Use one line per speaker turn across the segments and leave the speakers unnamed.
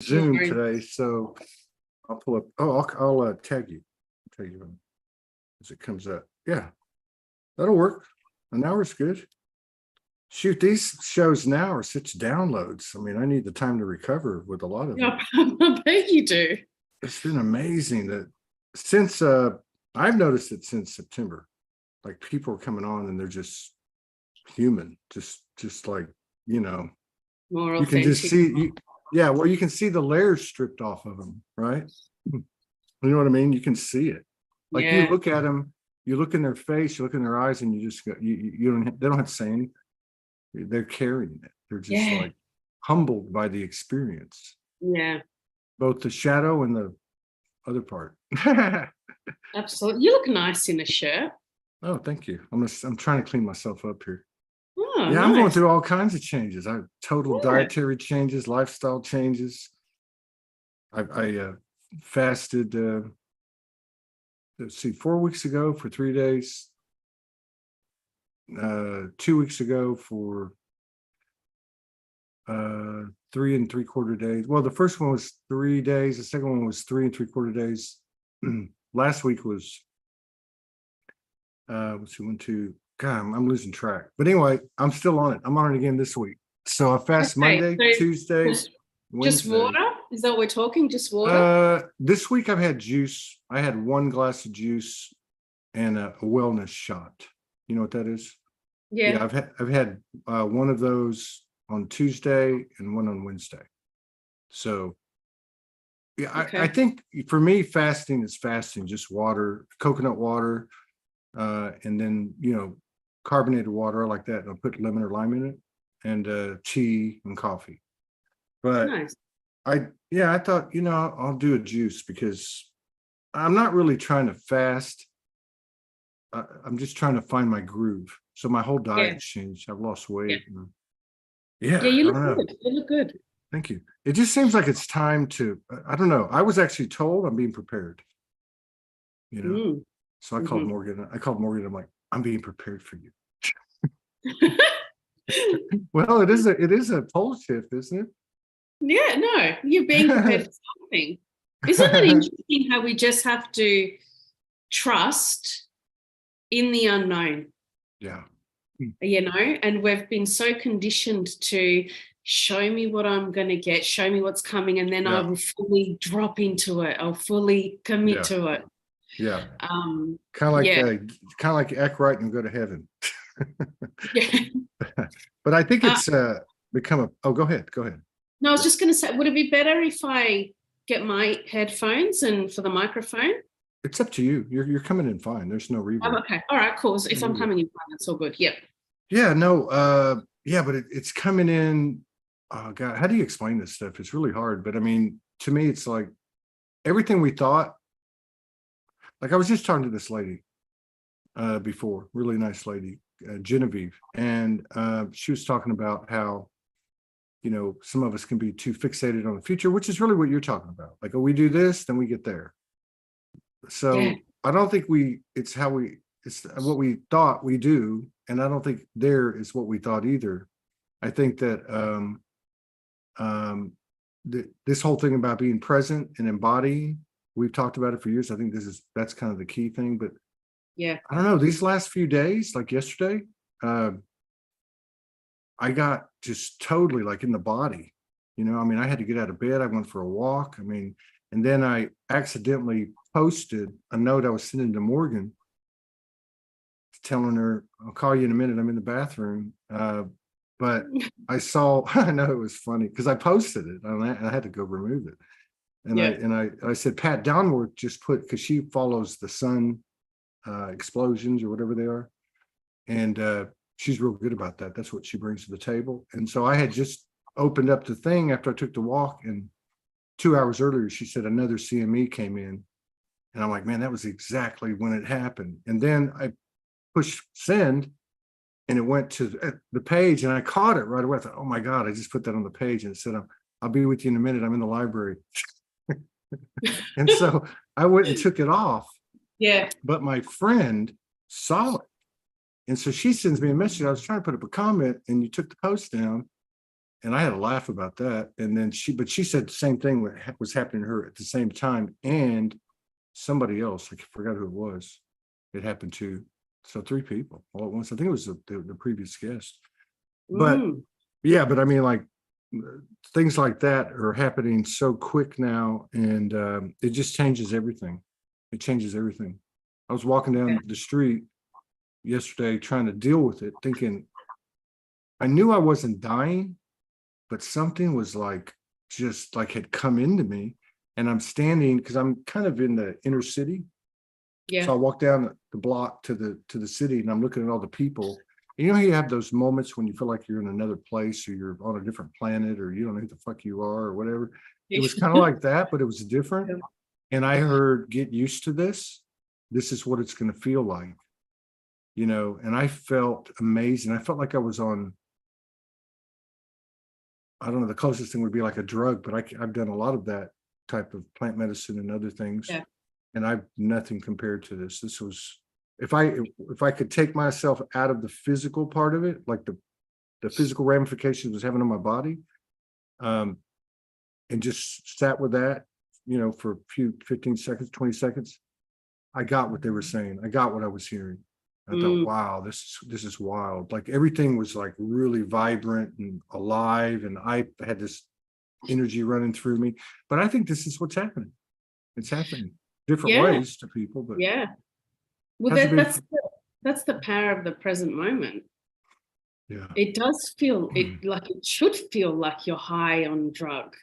Zoom today, so I'll pull up. Oh, I'll tag you. As it comes up. Yeah, that'll work. An hour's good. Shoot, these shows now are such downloads. I mean, I need the time to recover with a lot of them.
I bet you do.
It's been amazing that since I've noticed it since September. Like people are coming on and they're just human, just like,
More
you can just
authentic.
see yeah, well, you can see the layers stripped off of them, right? You know what I mean? You can see it. Like you
Yeah.
look at them, you look in their face, you look in their eyes, and you just go, you don't, they don't have to say anything. They're carrying it. They're just
Yeah.
like humbled by the experience,
Yeah.
both the shadow and the other part.
Absolutely. You look nice in a shirt.
Oh, thank you. I'm trying to clean myself up here.
Oh,
Yeah, I'm going
nice.
through all kinds of changes. I total
Yeah.
dietary changes, lifestyle changes. I fasted. Let's see, 4 weeks ago for 3 days. 2 weeks ago for 3 3/4 days. Well, the first one was 3 days. The second one was 3 3/4 days. Last week was let's see, 1, 2. God, I'm losing track. But anyway, I'm still on it. I'm on it again this week. So I fast
Okay,
Monday,
so
Tuesday,
just
Wednesday.
water? Is that what we're talking? Just water?
This week I've had juice. I had 1 glass of juice and a wellness shot. You know what that is?
Yeah.
I've had one of those on Tuesday and one on Wednesday. So yeah,
Okay.
I think for me, fasting is fasting, just water, coconut water, and then carbonated water. I like that. And I'll put lemon or lime in it, and tea and coffee. But
Nice.
I thought, I'll do a juice because I'm not really trying to fast. I'm just trying to find my groove. So my whole diet's changed. I've lost weight.
Yeah,
I
you
don't
look
know.
good. You look good.
Thank you. It just seems like it's time to, I don't know. I was actually told I'm being prepared, So I called Morgan. I'm like, I'm being prepared for you. Well, it is a pole shift, isn't it?
Yeah, no, you're being prepared for something. Isn't it interesting how we just have to trust in the unknown?
Yeah.
And we've been so conditioned to show me what I'm going to get, show me what's coming, and then I will fully drop into it. I'll fully commit to it.
Yeah. Kind of like act right and go to heaven.
Yeah.
But I think it's become go ahead.
No, I was just going to say, would it be better if I get my headphones and for the microphone?
It's up to you. You're coming in fine. There's no reverb.
Okay. All right, cool. So if I'm coming in fine, that's all good. Yep.
Yeah, no, but it's coming in. Oh God, how do you explain this stuff? It's really hard. But I mean, to me, it's like everything we thought. Like I was just talking to this lady before, really nice lady, Genevieve, and she was talking about how, some of us can be too fixated on the future, which is really what you're talking about. Like, oh, we do this, then we get there. So I don't think it's what we thought we do. And I don't think there is what we thought either. I think that this whole thing about being present and embodying, we've talked about it for years. I think that's kind of the key thing. But
yeah,
I don't know, these last few days, like yesterday, I got just totally like in the body. I mean, I had to get out of bed. I went for a walk. I mean, and then I accidentally posted a note I was sending to Morgan, telling her, I'll call you in a minute. I'm in the bathroom. But I saw, I know it was funny because I posted it and I had to go remove it. And I said, Pat Downward just put, because she follows the sun explosions or whatever they are. And she's real good about that. That's what she brings to the table. And so I had just opened up the thing after I took the walk. And 2 hours earlier, she said another CME came in. And I'm like, man, that was exactly when it happened. And then I pushed send and it went to the page and I caught it right away. I thought, oh my God, I just put that on the page and it said, I'll be with you in a minute. I'm in the library. And so I went and took it off.
Yeah.
But my friend saw it. And so she sends me a message. I was trying to put up a comment and you took the post down. And I had a laugh about that. And then but she said the same thing was happening to her at the same time. And somebody else, I forgot who it was, it happened to. So 3 people all at once. I think it was the previous guest. But yeah, but I mean, like, things like that are happening so quick now, and it just changes everything. It changes everything. I was walking down the street yesterday trying to deal with it, thinking I knew I wasn't dying, but something was like, just like had come into me. And I'm standing, because I'm kind of in the inner city.
Yeah.
So I walk down the block to the city, and I'm looking at all the people. And you know, you have those moments when you feel like you're in another place, or you're on a different planet, or you don't know who the fuck you are, or whatever. It was kind of like that, but it was different.
Yeah.
And I heard, get used to this. This is what it's going to feel like, you know. And I felt amazing. I felt like I was on, I don't know, the closest thing would be like a drug, but I've done a lot of that type of plant medicine and other things.
Yeah.
And I've nothing compared to this. This was, if I could take myself out of the physical part of it, like the physical ramifications it was having on my body, and just sat with that, you know, for a few 15 seconds, 20 seconds, I got what they were saying. I got what I was hearing. I thought, wow, this is wild. Like, everything was like really vibrant and alive, and I had this energy running through me. But I think this is what's happening. It's happening different ways to people, but
yeah. Well, that's the power of the present moment.
Yeah.
It does feel like it should feel like you're high on drug.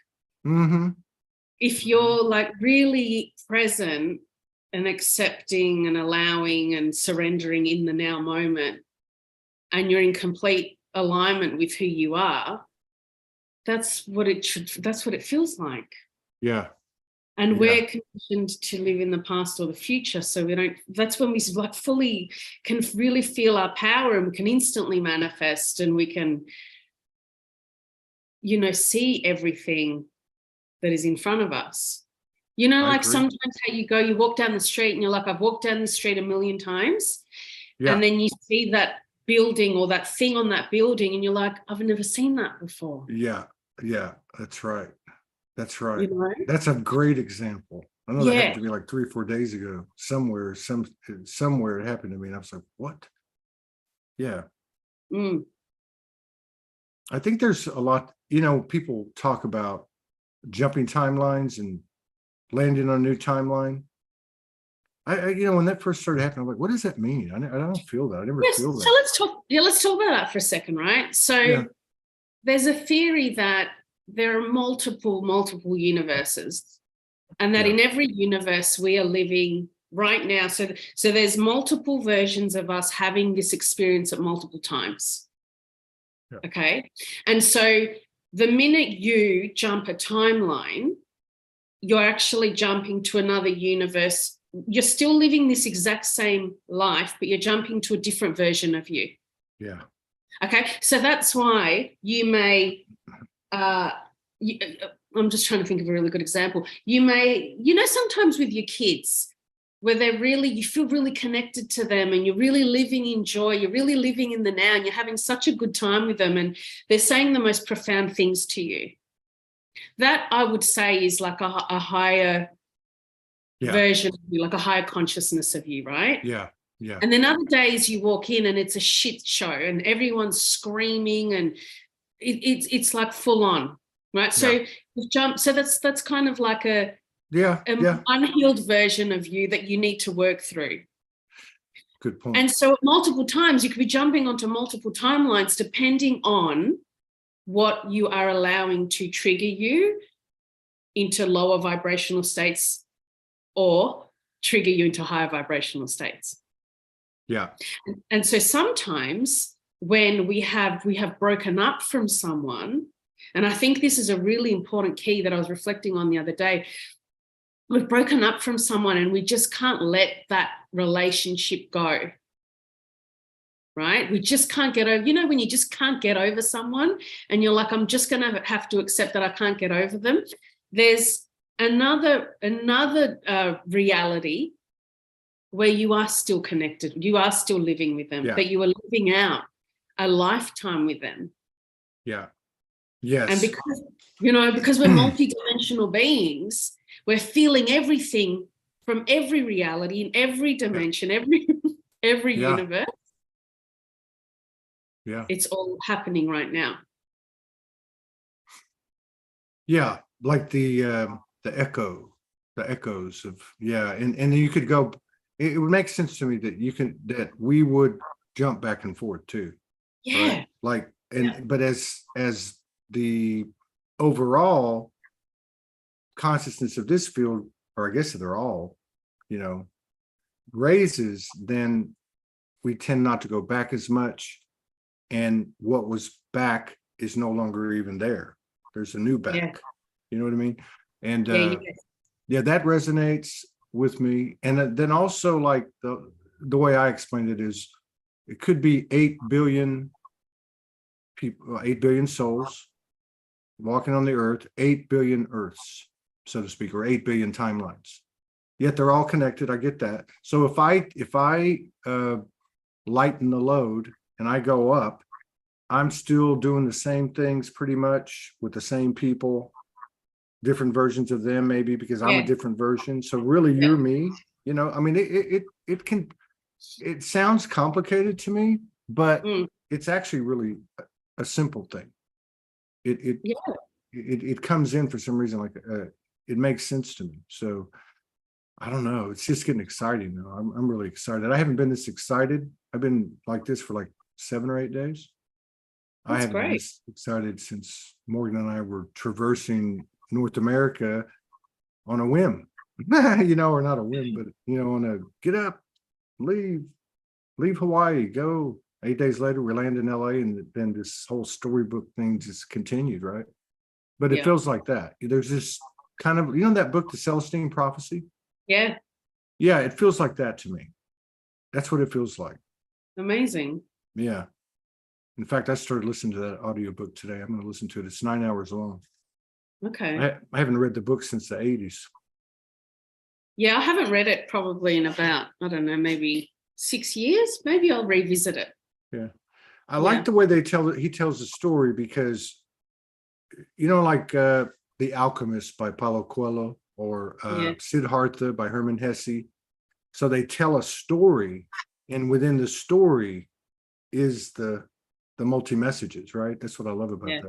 If you're like really present and accepting and allowing and surrendering in the now moment, and you're in complete alignment with who you are, that's what it feels like.
Yeah.
And we're conditioned to live in the past or the future. So that's when we like fully can really feel our power, and we can instantly manifest, and we can, you know, see everything that is in front of us. You know, like sometimes how you walk down the street and you're like, I've walked down the street 1,000,000 times. Yeah. And then you see that building or that thing on that building, and you're like, I've never seen that before.
Yeah. Yeah. That's right. That's right.
You know?
That's a great example. I know that happened to me like 3 or 4 days ago. Somewhere it happened to me, and I was like, what? Yeah. I think there's a lot, you know, people talk about jumping timelines and landing on a new timeline. I you know, when that first started happening, I'm like, what does that mean? I don't feel that. I never feel that.
So let's talk about that for a second, right? So there's a theory that there are multiple universes, and that in every universe we are living right now. So there's multiple versions of us having this experience at multiple times. Yeah. Okay. And so the minute you jump a timeline, you're actually jumping to another universe. You're still living this exact same life, but you're jumping to a different version of you.
Yeah.
Okay. So that's why you may, I'm just trying to think of a really good example. You may, you know, sometimes with your kids, where you feel really connected to them, and you're really living in joy, you're really living in the now, and you're having such a good time with them, and they're saying the most profound things to you. That, I would say, is like a higher version of you, like a higher consciousness of you, right? Yeah. Yeah. And then other days you walk in and it's a shit show, and everyone's screaming, and it's like full on, right? So you've jumped. So that's kind of like a unhealed version of you that you need to work through. Good point. And so at multiple times you could be jumping onto multiple timelines depending on what you are allowing to trigger you into lower vibrational states or trigger you into higher vibrational states. Yeah. And so sometimes when we have broken up from someone, and I think this is a really important key that I was reflecting on the other day, we've broken up from someone and we just can't let that relationship go, right? We just can't get over, you know, when you just can't get over someone and you're like, I'm just going to have to accept that I can't get over them. There's another reality where you are still connected, you are still living with them, but you are living out a lifetime with them. Yeah. And
Yes.
because we're multidimensional beings, we're feeling everything from every reality in every dimension, every
Yeah.
universe.
Yeah.
It's all happening right now.
Yeah. Like the echoes of, yeah. And you could go, it would make sense to me that we would jump back and forth too.
Yeah.
Right. Like, but as the overall consciousness of this field, or I guess they're all, raises, then we tend not to go back as much. And what was back is no longer even there. There's a new back.
Yeah.
You know what I mean? And
Yeah,
that resonates with me. And then also, like, the way I explained it is, it could be 8 billion people, 8 billion souls walking on the earth, 8 billion earths, so to speak, or 8 billion timelines. Yet they're all connected. I get that. So if I lighten the load and I go up, I'm still doing the same things pretty much with the same people, different versions of them, maybe because I'm a different version. So really, you're me. I mean, it sounds complicated to me, but it's actually really a simple thing. It comes in for some reason, like it makes sense to me. So I don't know. It's just getting exciting now. I'm really excited. I haven't been this excited. I've been like this for like 7 or 8 days. I haven't been this excited since Morgan and I were traversing North America on a whim, or not a whim, but on a get up, leave Hawaii, go. 8 days later, we land in LA, and then this whole storybook thing just continued, right? But it feels like that. There's this kind of, that book, The Celestine Prophecy?
Yeah.
Yeah, it feels like that to me. That's what it feels like.
Amazing.
Yeah. In fact, I started listening to that audiobook today. I'm going to listen to it. It's 9 hours long.
Okay.
I haven't read the book since the 80s.
Yeah, I haven't read it probably in about, I don't know, maybe 6 years. Maybe I'll revisit it.
Yeah. I like the way he tells the story, because, like The Alchemist by Paulo Coelho, or Siddhartha by Hermann Hesse. So they tell a story, and within the story is the multi-messages, right? That's what I love about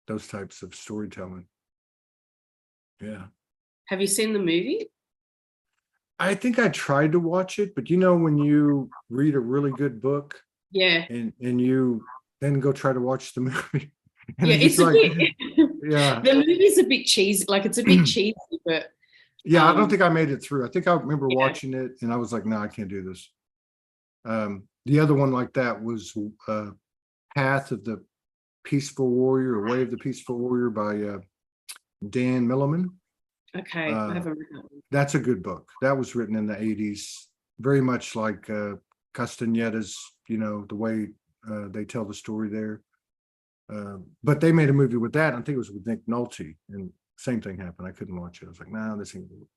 those types of storytelling. Yeah.
Have you seen the movie?
I think I tried to watch it, but when you read a really good book, and you then go try to watch the movie, and
it's
like,
the movie's a bit cheesy, like it's a bit cheesy, but
I don't think I made it through. I think I remember watching it, and I was like, no, I can't do this. The other one like that was Path of the Peaceful Warrior, or Way of the Peaceful Warrior by Dan Milliman.
Okay, I haven't read that one.
That's a good book. That was written in the 80s, very much like Castaneda's, the way they tell the story there. But they made a movie with that. I think it was with Nick Nolte, and same thing happened. I couldn't watch it. I was like, nah, this ain't good.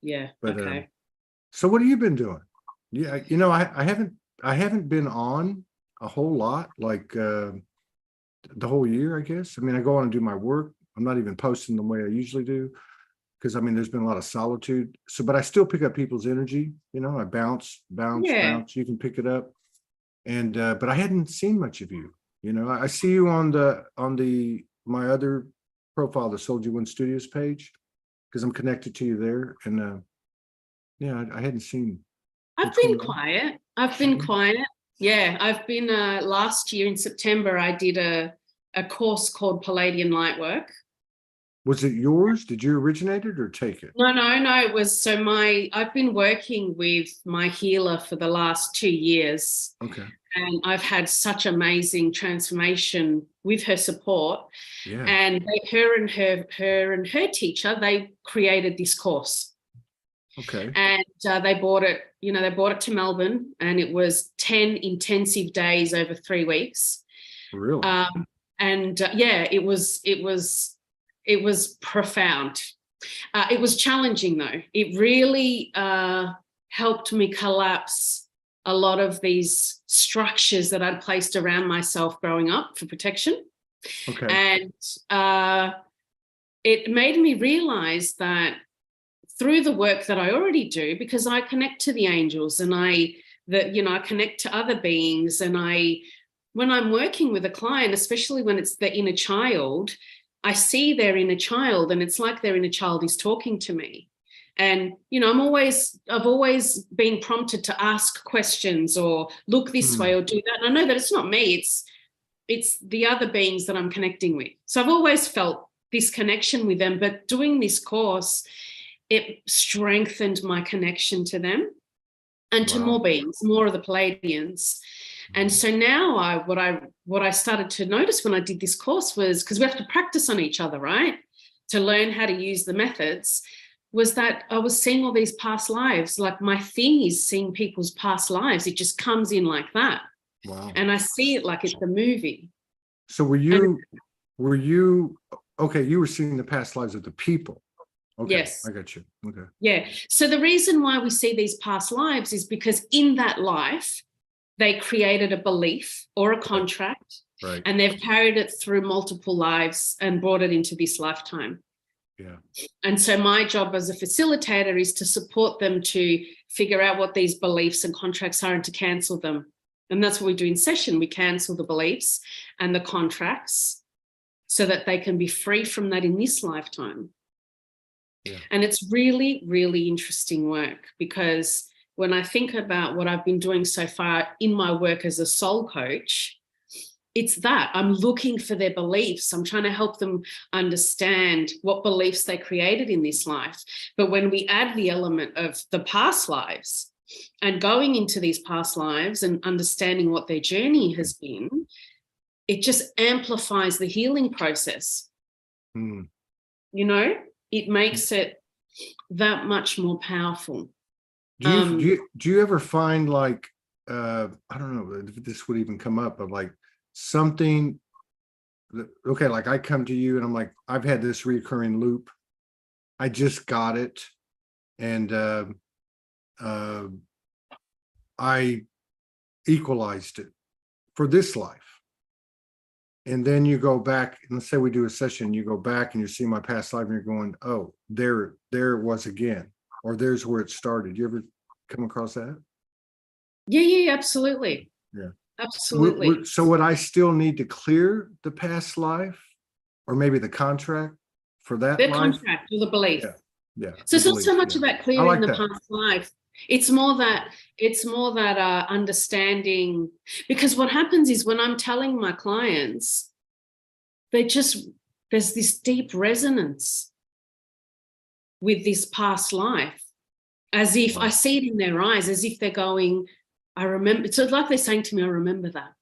Yeah.
But
okay.
So what have you been doing? Yeah, I haven't been on a whole lot, like the whole year, I guess. I mean, I go on and do my work. I'm not even posting the way I usually do, because there's been a lot of solitude. So, but I still pick up people's energy. I bounce. You can pick it up, and but I hadn't seen much of you. I see you on my other profile, the Soulogy One Studios page, because I'm connected to you there, and I hadn't seen.
I've been quiet. Yeah, I've been last year in September, I did a course called Pleiadian Lightwork.
Was it yours? Did you originate it or take it?
No. It was, I've been working with my healer for the last 2 years.
Okay.
And I've had such amazing transformation with her support.
Yeah.
And her and her teacher, they created this course.
Okay.
And they brought it to Melbourne, and it was 10 intensive days over 3 weeks.
Really?
It was profound. It was challenging, though. It really helped me collapse a lot of these structures that I'd placed around myself growing up for protection.
Okay.
And it made me realize that through the work that I already do, because I connect to the angels and I connect to other beings, and when I'm working with a client, especially when it's the inner child, I see their inner child, and it's like their inner child is talking to me. And, I've always been prompted to ask questions or look this way or do that. And I know that it's not me, it's the other beings that I'm connecting with. So I've always felt this connection with them, but doing this course, it strengthened my connection to them and to more beings, more of the Pleiadians. And so now what I started to notice when I did this course was, because we have to practice on each other, right? To learn how to use the methods, was that I was seeing all these past lives. Like my thing is seeing people's past lives. It just comes in like that.
Wow.
And I see it like it's a movie.
So were you okay, you were seeing the past lives of the people. Okay,
yes.
I got you. Okay.
Yeah. So the reason why we see these past lives is because in that life, they created a belief or a contract,
right.
And they've carried it through multiple lives and brought it into this lifetime.
Yeah.
And so my job as a facilitator is to support them to figure out what these beliefs and contracts are and to cancel them. And that's what we do in session. We cancel the beliefs and the contracts so that they can be free from that in this lifetime. Yeah. And it's really, really interesting work, because when I think about what I've been doing so far in my work as a soul coach, it's that I'm looking for their beliefs. I'm trying to help them understand what beliefs they created in this life. But when we add the element of the past lives and going into these past lives and understanding what their journey has been, it just amplifies the healing process. It makes it that much more powerful.
Do you ever find, like, I don't know if this would even come up, but like something that, okay, like I come to you and I'm like, I've had this recurring loop. I just got it. And I equalized it for this life. And then you go back, and let's say we do a session, you go back and you see my past life and you're going, oh, there it was again, or there's where it started. You ever come across that?
Yeah, absolutely.
Yeah.
Absolutely.
So would I still need to clear the past life, or maybe the contract for that
the
life?
Contract or the belief.
Yeah.
So it's not so much about clearing
like
the
that.
past life. It's more that understanding, because what happens is when I'm telling my clients, there's this deep resonance with this past life, as if I see it in their eyes, as if they're going, I remember. So it's like they're saying to me, I remember that.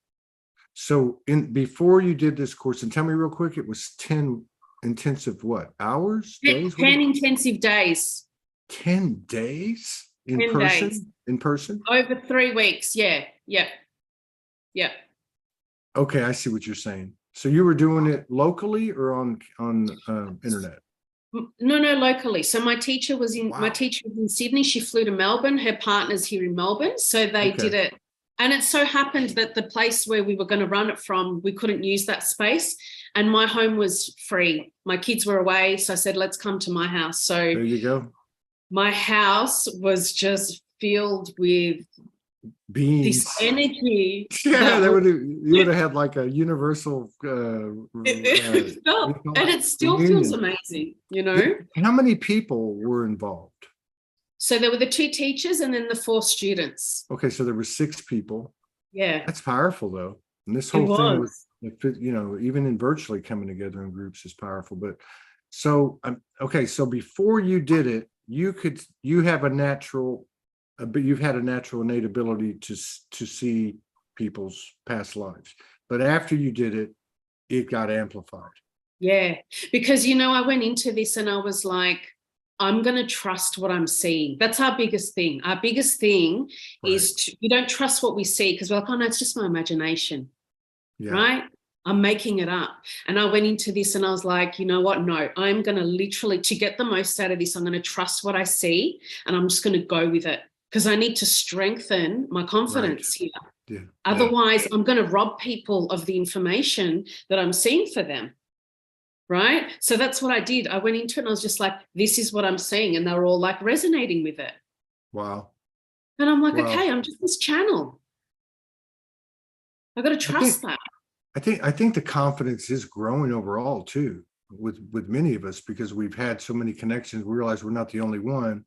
So
before you did this course, and tell me real quick, it was 10 intensive hours, days?
10 intensive days.
10 days? In
10
person?
Days.
In person?
Over 3 weeks. Yeah.
Okay, I see what you're saying. So you were doing it locally or on internet?
No, locally. So my teacher was in Sydney. She flew to Melbourne. Her partner's here in Melbourne. So they did it. And it so happened that the place where we were going to run it from, we couldn't use that space. And my home was free. My kids were away. So I said, let's come to my house. So
there you go.
My house was just filled with
beings,
this energy.
Yeah, you would have had like a universal
and it still feels amazing,
How many people were involved?
So there were the 2 teachers and then the 4 students.
Okay, so there were 6 people.
Yeah,
that's powerful though. And this whole thing was, even in virtually coming together in groups is powerful. But so okay, so before you did it, you've had a natural innate ability to see people's past lives, but after you did it, it got amplified.
Yeah, because I went into this and I was like, I'm going to trust what I'm seeing. That's our biggest thing. Our biggest thing is we don't trust what we see, because we're like, oh no, it's just my imagination, right? I'm making it up. And I went into this and I was like, you know what? No, I'm going to literally, to get the most out of this, I'm going to trust what I see and I'm just going to go with it, because I need to strengthen my confidence here.
Yeah.
Otherwise, I'm going to rob people of the information that I'm seeing for them. Right. So that's what I did. I went into it and I was just like, this is what I'm seeing. And they were all like resonating with it.
Wow.
And I'm like,
Wow.
okay, I'm just this channel. I've got to trust that.
I think the confidence is growing overall too, with many of us, because we've had so many connections. We realize we're not the only one.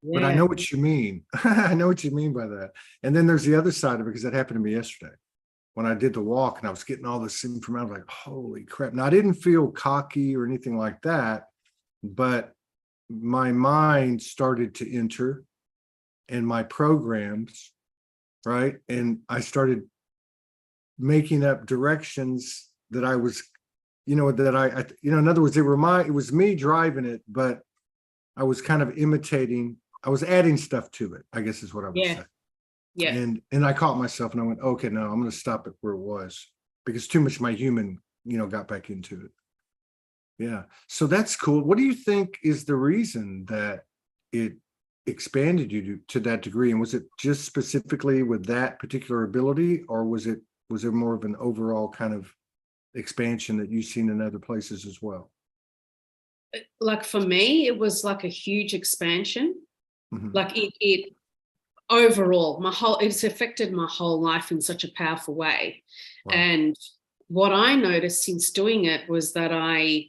Yeah.
But I know what you mean. I know what you mean by that. And then there's the other side of it, because that happened to me yesterday when I did the walk and I was getting all this information. I was like, holy crap. Now, I didn't feel cocky or anything like that, but my mind started to enter and my programs, right? And I started making up directions that I was, that I in other words, it was me driving it, but I was kind of imitating, I was adding stuff to it, I guess is what I would say.
Yeah.
And I caught myself and I went, okay, no, I'm going to stop it where it was, because too much my human, got back into it. Yeah. So that's cool. What do you think is the reason that it expanded you to that degree? And was it just specifically with that particular ability, or was there more of an overall kind of expansion that you've seen in other places as well?
Like for me, it was like a huge expansion.
Mm-hmm.
Like it overall, it's affected my whole life in such a powerful way. Wow. And what I noticed since doing it was that I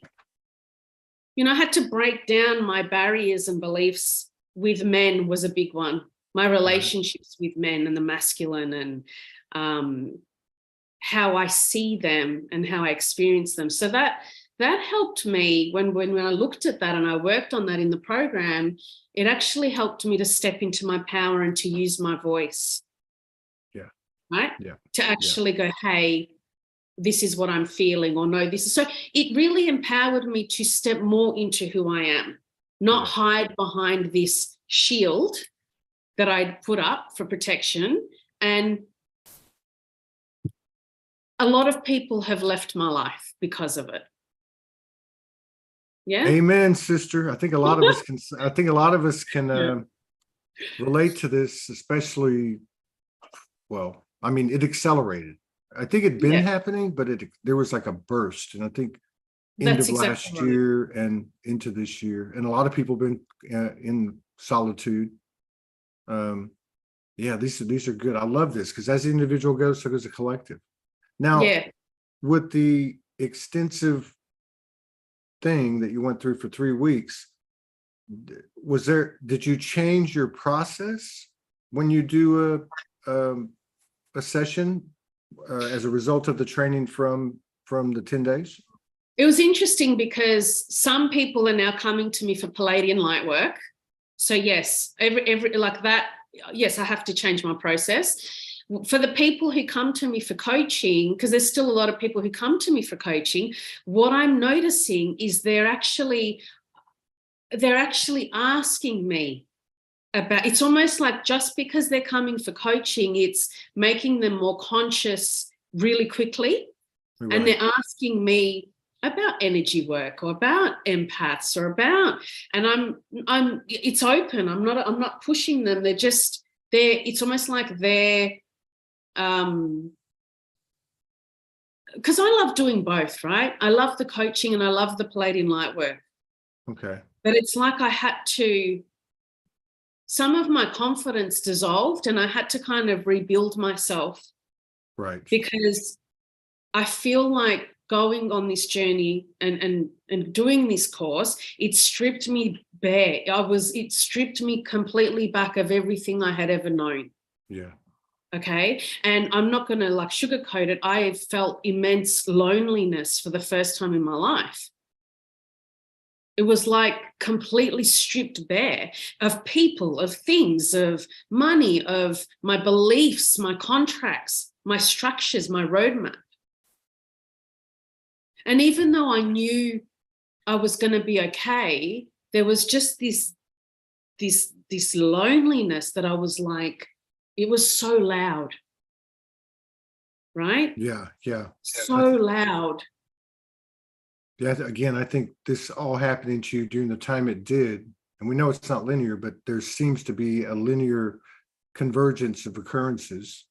had to break down my barriers and beliefs with men was a big one. My relationships with men and the masculine, and how I see them and how I experience them. So that helped me when I looked at that and I worked on that in the program. It actually helped me to step into my power and to use my voice.
Yeah.
Right?
Yeah.
To actually go, hey, this is what I'm feeling, or no, this is. So it really empowered me to step more into who I am, not hide behind this shield that I'd put up for protection. And a lot of people have left my life because of it. Yeah.
Amen, sister. I think a lot of us can relate to this, especially, well, I mean, it accelerated. I think it'd been happening, but there was like a burst. And I think end of last year and into this year, and a lot of people have been in solitude. These are good. I love this, because as the individual goes, so does a collective. Now, with the extensive thing that you went through for 3 weeks, did you change your process when you do a session as a result of the training from the 10 days?
It was interesting because some people are now coming to me for Pleiadian light work. So yes, every like that, yes, I have to change my process. For the people who come to me for coaching, because there's still a lot of people who come to me for coaching, what I'm noticing is they're actually asking me about, it's almost like just because they're coming for coaching, it's making them more conscious really quickly. Right. And they're asking me about energy work or about empaths or about, and it's open. I'm not pushing them. It's almost like they're, because I love doing both, right? I love the coaching and I love the Pleiadian light work.
Okay.
But it's like some of my confidence dissolved and I had to kind of rebuild myself.
Right.
Because I feel like going on this journey and doing this course, it stripped me bare. It stripped me completely back of everything I had ever known.
Yeah.
Okay. And I'm not going to like sugarcoat it. I felt immense loneliness for the first time in my life. It was like completely stripped bare of people, of things, of money, of my beliefs, my contracts, my structures, my roadmap. And even though I knew I was going to be okay, there was just this loneliness that I was like, it was so loud. Right?
Yeah.
So loud.
Yeah, again, I think this all happening to you during the time it did, and we know it's not linear, but there seems to be a linear convergence of occurrences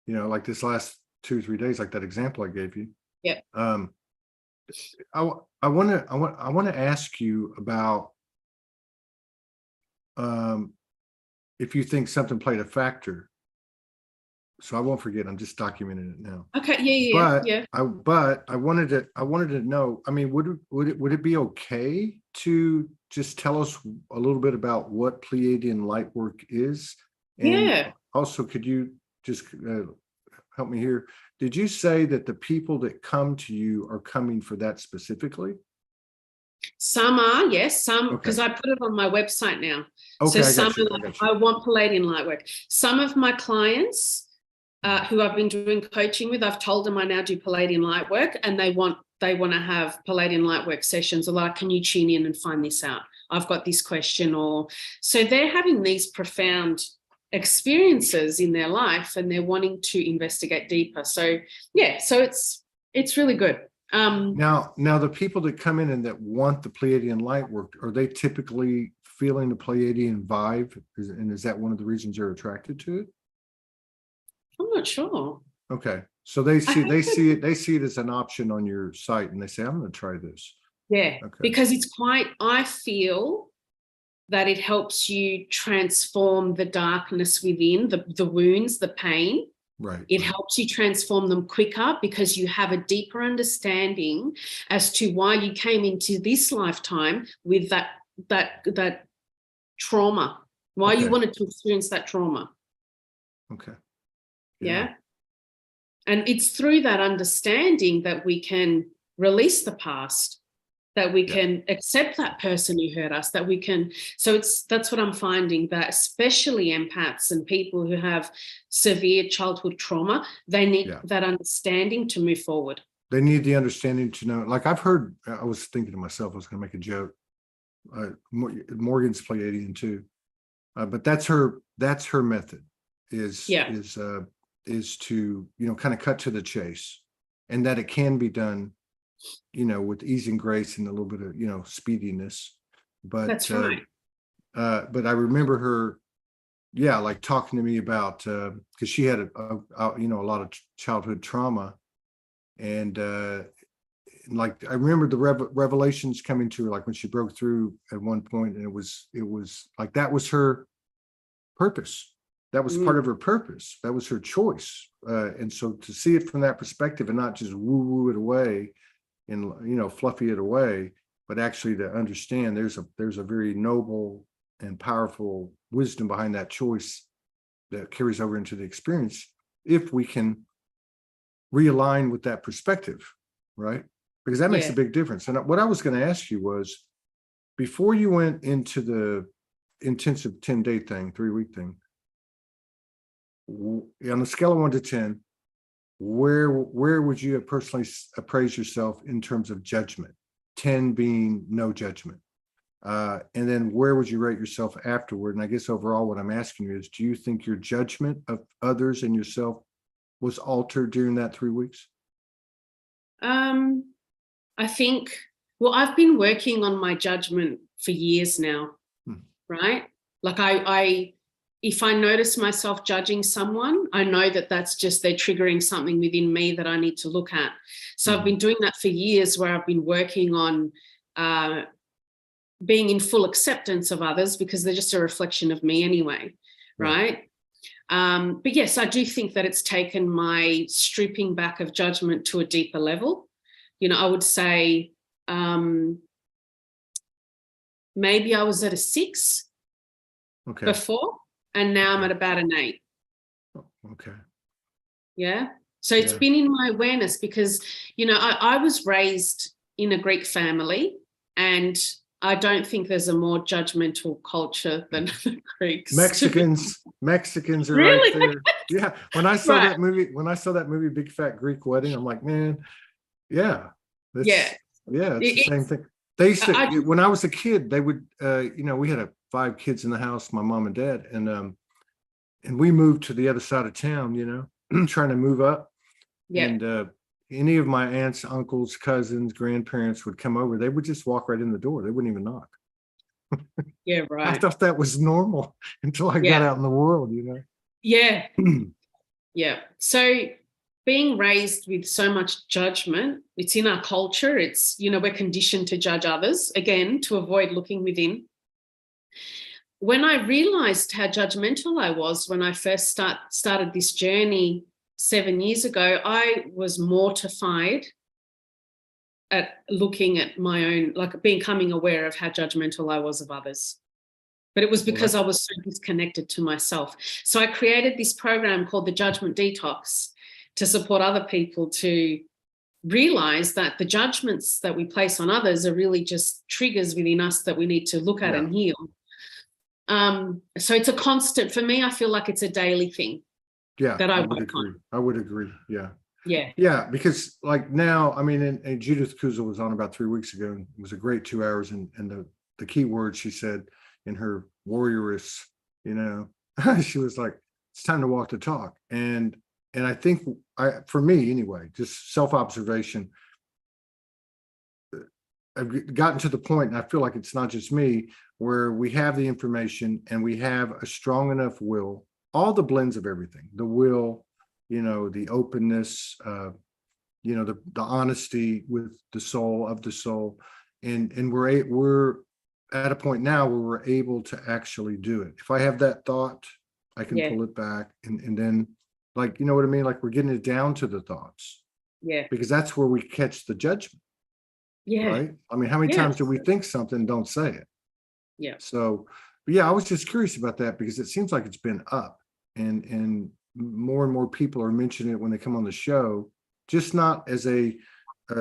like this last 2 or 3 days, like that example I gave you.
Yeah.
I want to ask you about if you think something played a factor. So I won't forget. I'm just documenting it now.
Okay. Yeah.
But I wanted to know. I mean, would it be okay to just tell us a little bit about what Pleiadian light work is? And also, could you just help me here? Did you say that the people that come to you are coming for that specifically?
Some are, yes, some, because
Okay.
I put it on my website now.
Okay,
So
I
some
got you.
are like, I want Pleiadian light work. Some of my clients who I've been doing coaching with, I've told them I now do Pleiadian light work, and they want to have Pleiadian light work sessions, or like, can you tune in and find this out? I've got this question, or so they're having these profound experiences in their life, and they're wanting to investigate deeper. So yeah, so it's really good.
Now the people that come in and that want the Pleiadian light work, are they typically feeling the Pleiadian vibe? And is that one of the reasons they're attracted to it?
I'm not sure.
Okay. So they see it as an option on your site, and they say, I'm going to try this.
Yeah.
Okay.
Because I feel that it helps you transform the darkness within, the wounds, the pain.
Right.
It helps you transform them quicker because you have a deeper understanding as to why you came into this lifetime with that trauma, why you wanted to experience that trauma.
Okay.
Yeah. And it's through that understanding that we can release the past, that we can accept that person who hurt us, that we can. So that's what I'm finding, that especially empaths and people who have severe childhood trauma, they need that understanding to move forward.
They need the understanding to know, like I've heard, I was thinking to myself, I was going to make a joke. Morgan's Pleiadian too. But that's her method is to, kind of cut to the chase, and that it can be done, with ease and grace and a little bit of, speediness. But
that's right.
But I remember her, like talking to me about, because she had a lot of childhood trauma, and like I remember the revelations coming to her, like when she broke through at one point, and it was like that was her purpose. That was part of her purpose. That was her choice. And so to see it from that perspective and not just woo it away and, fluffy it away, but actually to understand there's a very noble and powerful wisdom behind that choice that carries over into the experience if we can realign with that perspective, right? Because that makes a big difference. And what I was going to ask you was, before you went into the intensive 10-day thing, 3-week thing, on a scale of 1 to 10, where would you have personally appraised yourself in terms of judgment? 10 being no judgment. And then where would you rate yourself afterward? And I guess overall what I'm asking you is, do you think your judgment of others and yourself was altered during that 3 weeks?
I think, I've been working on my judgment for years now, right? Like if I notice myself judging someone, I know that that's just, they're triggering something within me that I need to look at. So I've been doing that for years, where I've been working on being in full acceptance of others, because they're just a reflection of me anyway, right? But yes, I do think that it's taken my stripping back of judgment to a deeper level. I would say maybe I was at a 6 before, and now I'm at about an 8.
Okay.
Yeah. So it's been in my awareness, because, I was raised in a Greek family, and I don't think there's a more judgmental culture than the Greeks.
Mexicans are right there. Yeah. When I saw that movie, Big Fat Greek Wedding, I'm like, man, it's the same thing. They used to, when I was a kid, they would, we had 5 kids in the house, my mom and dad, and we moved to the other side of town, trying to move up. And any of my aunts, uncles, cousins, grandparents would come over. They would just walk right in the door. They wouldn't even knock.
Yeah, right.
I thought that was normal until I got out in the world,
Yeah. Yeah. So being raised with so much judgment, it's in our culture. It's, you know, we're conditioned to judge others, again, to avoid looking within. When I realized how judgmental I was when I first started this journey 7 years ago, I was mortified at looking at my own, like becoming aware of how judgmental I was of others. But it was because I was so disconnected to myself. So I created this program called the Judgment Detox to support other people to realize that the judgments that we place on others are really just triggers within us that we need to look at and heal. So it's a constant, for me, I feel like it's a daily thing.
Yeah,
that
I would agree. I would agree. Yeah.
Yeah.
Yeah, because like now, I mean, and Judith Kuzel was on about 3 weeks ago, and it was a great 2 hours. And the key word she said in her warrioress, you know, she was like, it's time to walk the talk. And I think for me anyway, just self-observation, I've gotten to the point, and I feel like it's not just me, where we have the information and we have a strong enough will, all the blends of everything, the will, you know, the openness, you know, the honesty with the soul of the soul. And we're at a point now where we're able to actually do it. If I have that thought, I can pull it back and then, like, you know what I mean? Like, we're getting it down to the thoughts.
Yeah.
Because that's where we catch the judgment.
Yeah.
Right. I mean, how many times do we think something, don't say it?
Yeah.
So, but yeah, I was just curious about that because it seems like it's been up and more people are mentioning it when they come on the show, just not as a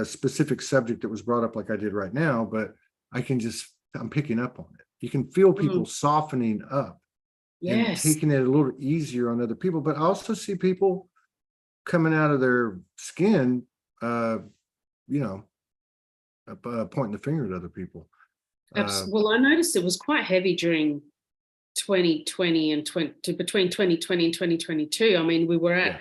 specific subject that was brought up like I did right now, but I'm picking up on it. You can feel people softening up and taking it a little easier on other people, but I also see people coming out of their skin, you know, pointing the finger at other people.
Well, I noticed it was quite heavy during 2020 and between 2020 and 2022. I mean, we were at,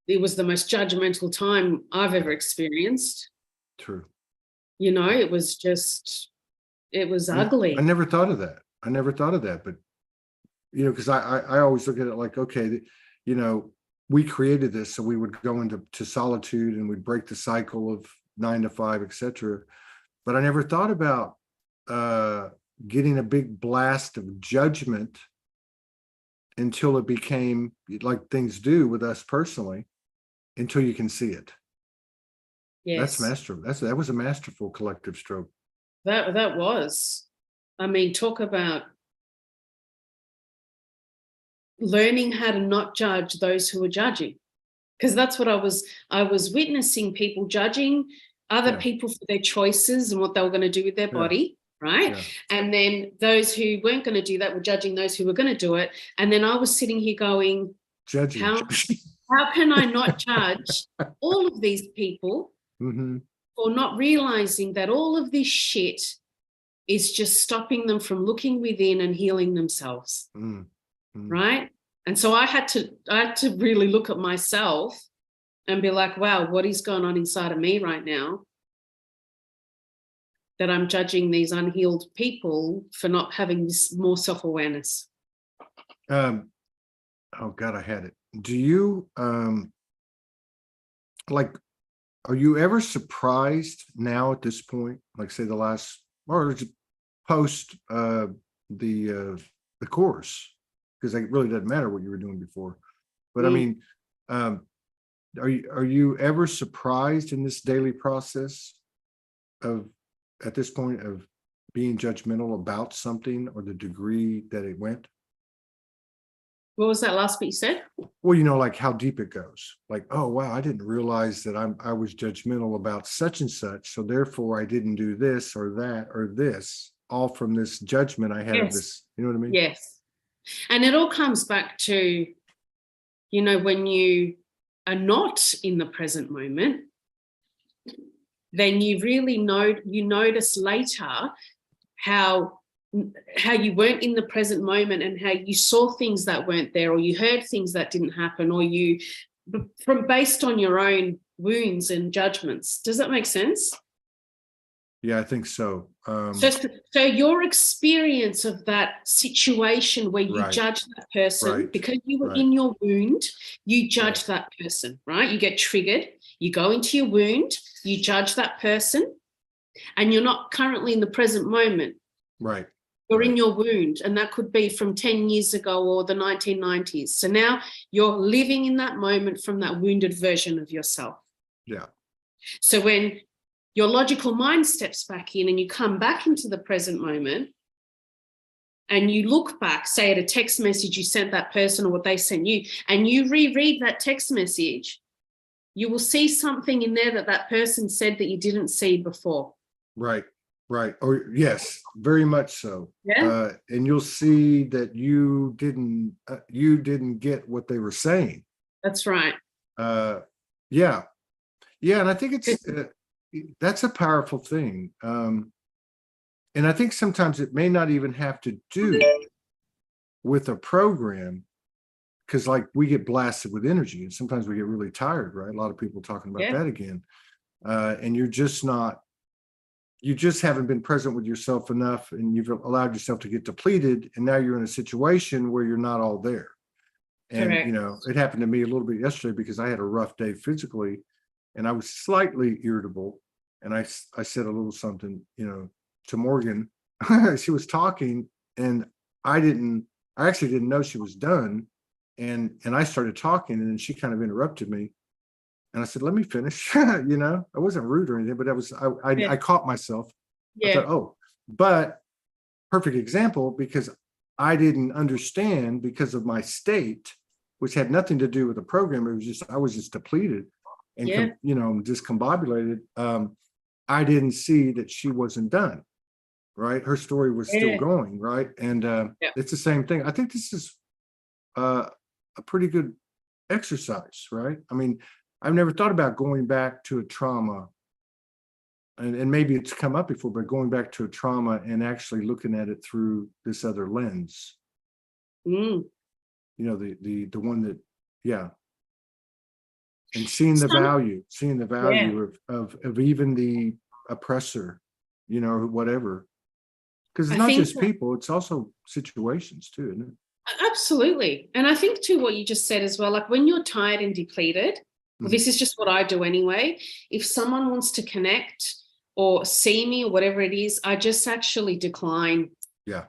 it was the most judgmental time I've ever experienced.
True.
You know, it was just, it was ugly.
I never thought of that. But, you know, because I always look at it like, okay, you know, we created this so we would go into solitude and we'd break the cycle of 9 to 5, etc. But I never thought about getting a big blast of judgment until it became like things do with us personally, until you can see it.
Yes.
That was a masterful collective stroke.
That was. I mean, talk about learning how to not judge those who are judging. Because that's what I was witnessing, people judging other people for their choices and what they were going to do with their body, right? Yeah. And then those who weren't going to do that were judging those who were going to do it. And then I was sitting here going,
judging.
How can I not judge all of these people for not realizing that all of this shit is just stopping them from looking within and healing themselves, right? And so I had to really look at myself and be like, wow, what is going on inside of me right now that I'm judging these unhealed people for not having this more self-awareness?
Oh God, I had it. Do you like, are you ever surprised now at this point, like say the last, or post the course, because it really doesn't matter what you were doing before, but I mean, are you ever surprised in this daily process of, at this point, of being judgmental about something or the degree that it went?
What was that last bit you said?
Well, you know, like how deep it goes. Like, oh, wow, I didn't realize that I was judgmental about such and such, so therefore I didn't do this or that or this, all from this judgment I had of this. You know what I mean?
Yes. And it all comes back to, you know, when you are not in the present moment, then you really notice later how you weren't in the present moment and how you saw things that weren't there, or you heard things that didn't happen, or you, from based on your own wounds and judgments. Does that make sense?
Yeah, I think so.
So your experience of that situation where you
Right,
judge that person
right,
because you were
right,
in your wound, you
right,
judge that person, right? You get triggered, you go into your wound, you judge that person, and you're not currently in the present moment.
right,
You're
right.
in your wound, and that could be from 10 years ago or the 1990s. So now you're living in that moment from that wounded version of yourself.
Yeah,
So when your logical mind steps back in and you come back into the present moment and you look back, say at a text message you sent that person or what they sent you, and you reread that text message, you will see something in there that that person said that you didn't see before.
right, right. Or yes, very much so.
Yeah,
And you'll see that you didn't get what they were saying.
that's right.
Uh, yeah, yeah, and I think that's a powerful thing. And I think sometimes it may not even have to do with a program, because like we get blasted with energy, and sometimes we get really tired, right? A lot of people talking about
Yeah,
that again, and you just haven't been present with yourself enough, and you've allowed yourself to get depleted, and now you're in a situation where you're not all there. And
correct.
it happened to me a little bit yesterday because I had a rough day physically, and I was slightly irritable, and I said a little something, to Morgan. She was talking, and I actually didn't know she was done, and I started talking, and then she kind of interrupted me, and I said, "Let me finish." I wasn't rude or anything, but I
Yeah,
caught myself. I
yeah,
thought, oh, but perfect example, because I didn't understand because of my state, which had nothing to do with the program. It was just I was just depleted and
yeah,
discombobulated. I didn't see that she wasn't done. Right, her story was still
yeah,
going. Right, and
yeah.
it's the same thing. I think this is uh, a pretty good exercise. Right. I mean, I've never thought about going back to a trauma, and maybe it's come up before, but going back to a trauma and actually looking at it through this other lens.
Mm.
The one that, yeah, and seeing the
Yeah,
value of even the oppressor, whatever. Because it's
I
not
think
just people; it's also situations too, isn't it?
absolutely. And I think too what you just said as well, like when you're tired and depleted, well,
Mhm.
this is just what I do anyway. If someone wants to connect or see me or whatever it is, I just actually decline
Yeah,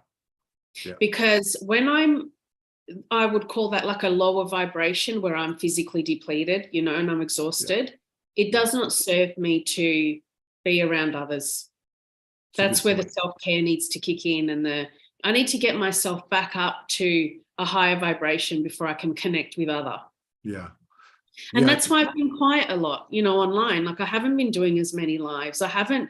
yeah,
because I would call that like a lower vibration where I'm physically depleted, and I'm
yeah,
exhausted. It
yeah.
does not serve me to be around others.
It's a
That's
good
where the
point.
self-care needs to kick in, and I need to get myself back up to a higher vibration before I can connect with other.
Yeah,
And
yeah,
that's why I've been quiet a lot, online. Like I haven't been doing as many lives. I haven't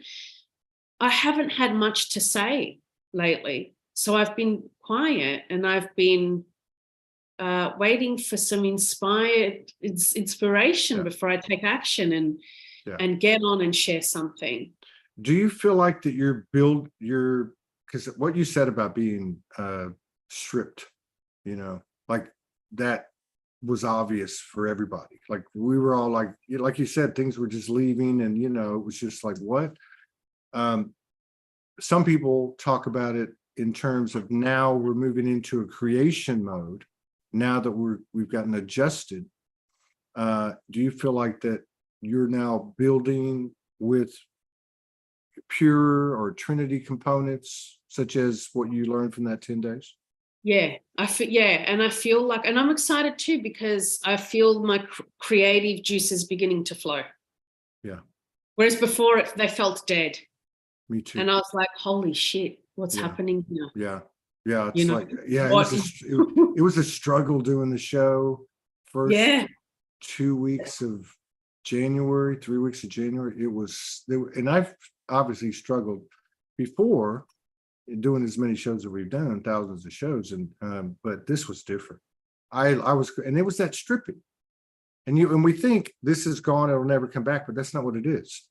had much to say lately. So I've been quiet, and I've been waiting for some inspiration
yeah,
before I take action and
yeah.
and get on and share something.
Do you feel like that because what you said about being stripped, like that was obvious for everybody. Like we were all like you said, things were just leaving, and it was just like what. Um, some people talk about it in terms of now we're moving into a creation mode. Now that we've gotten adjusted, do you feel like that you're now building with pure or Trinity components, such as what you learned from that 10 days?
Yeah, and I feel like, and I'm excited too because I feel my creative juices beginning to flow.
Yeah,
Whereas before they felt dead,
me too.
and I was like, "Holy shit, what's
Yeah,
happening here?"
yeah, yeah.
You
It's
know
like, yeah, it was
what?
it was a struggle doing the show. First
Yeah,
2 weeks of January, 3 weeks of January, it was there, and I've obviously struggled before doing as many shows that we've done, thousands of shows, and but this was different. I was, and it was that stripping, and we think this is gone, it'll never come back, but that's not what it is.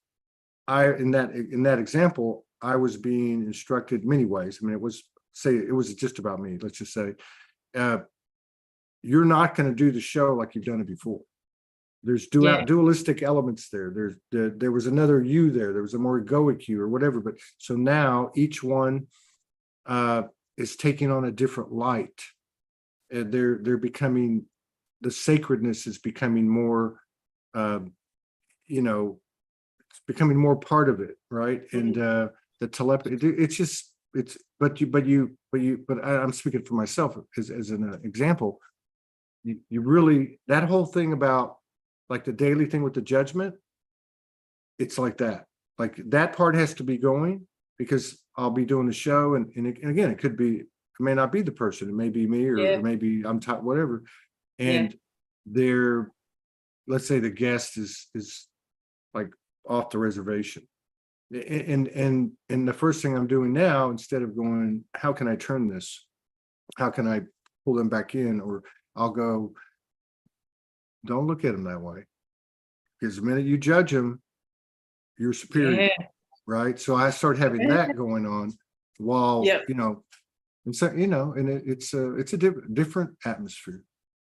In that example, I was being instructed many ways. I mean, it was just about me. Let's just say, uh, you're not going to do the show like you've done it before. There's
Yeah.
dualistic elements there. There was another you there. There was a more egoic you or whatever. But so now each one is taking on a different light. And they're becoming, the sacredness is becoming more, you know, it's becoming more part of it, right? And the telepathy, it's just, it's, but I'm speaking for myself as an example. You really, that whole thing about like the daily thing with the judgment, it's like that. Like that part has to be going, because I'll be doing the show, and again, it could be, it may not be the person, it may be me, or maybe I'm taught whatever. And they're, let's say the guest is like off the reservation. And the first thing I'm doing now, instead of going, how can I turn this? How can I pull them back in? Or I'll go, don't look at them that way. Because the minute you judge them, you're superior, right? So I start having that going on while, you know, and so, you know, and it's a different atmosphere,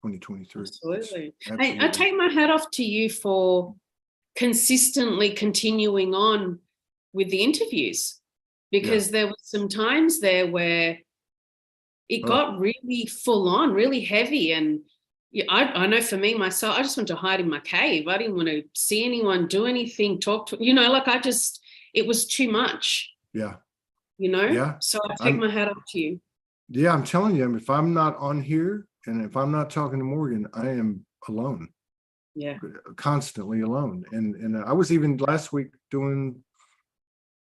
2023.
Absolutely. I take my hat off to you for consistently continuing on with the interviews, because there were some times there where it got really full on, really heavy. And I know for me, myself, I just went to hide in my cave. I didn't want to see anyone, do anything, talk to, you know, like it was too much.
Yeah.
You know?
Yeah.
So I take my hat off to you.
Yeah, I'm telling you, if I'm not on here and if I'm not talking to Morgan, I am alone.
Yeah.
Constantly alone. And I was even last week doing,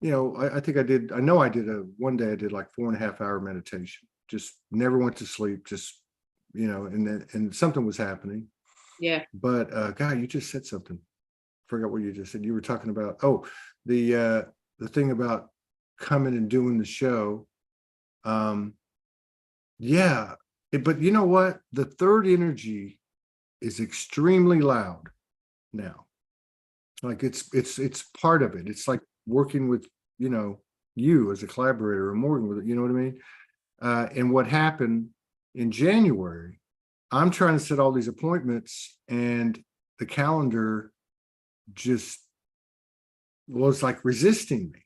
you know, I think I did one day I did like 4.5 hour meditation. Just never went to sleep, just, you know, and something was happening.
Yeah.
But God, you just said something. Forgot what you just said. You were talking about, the thing about coming and doing the show. Yeah, but you know what? The third energy is extremely loud now. Like it's part of it. It's like working with, you know, you as a collaborator, or Morgan with it, you know what I mean? And what happened in January, I'm trying to set all these appointments, and the calendar just was like resisting me.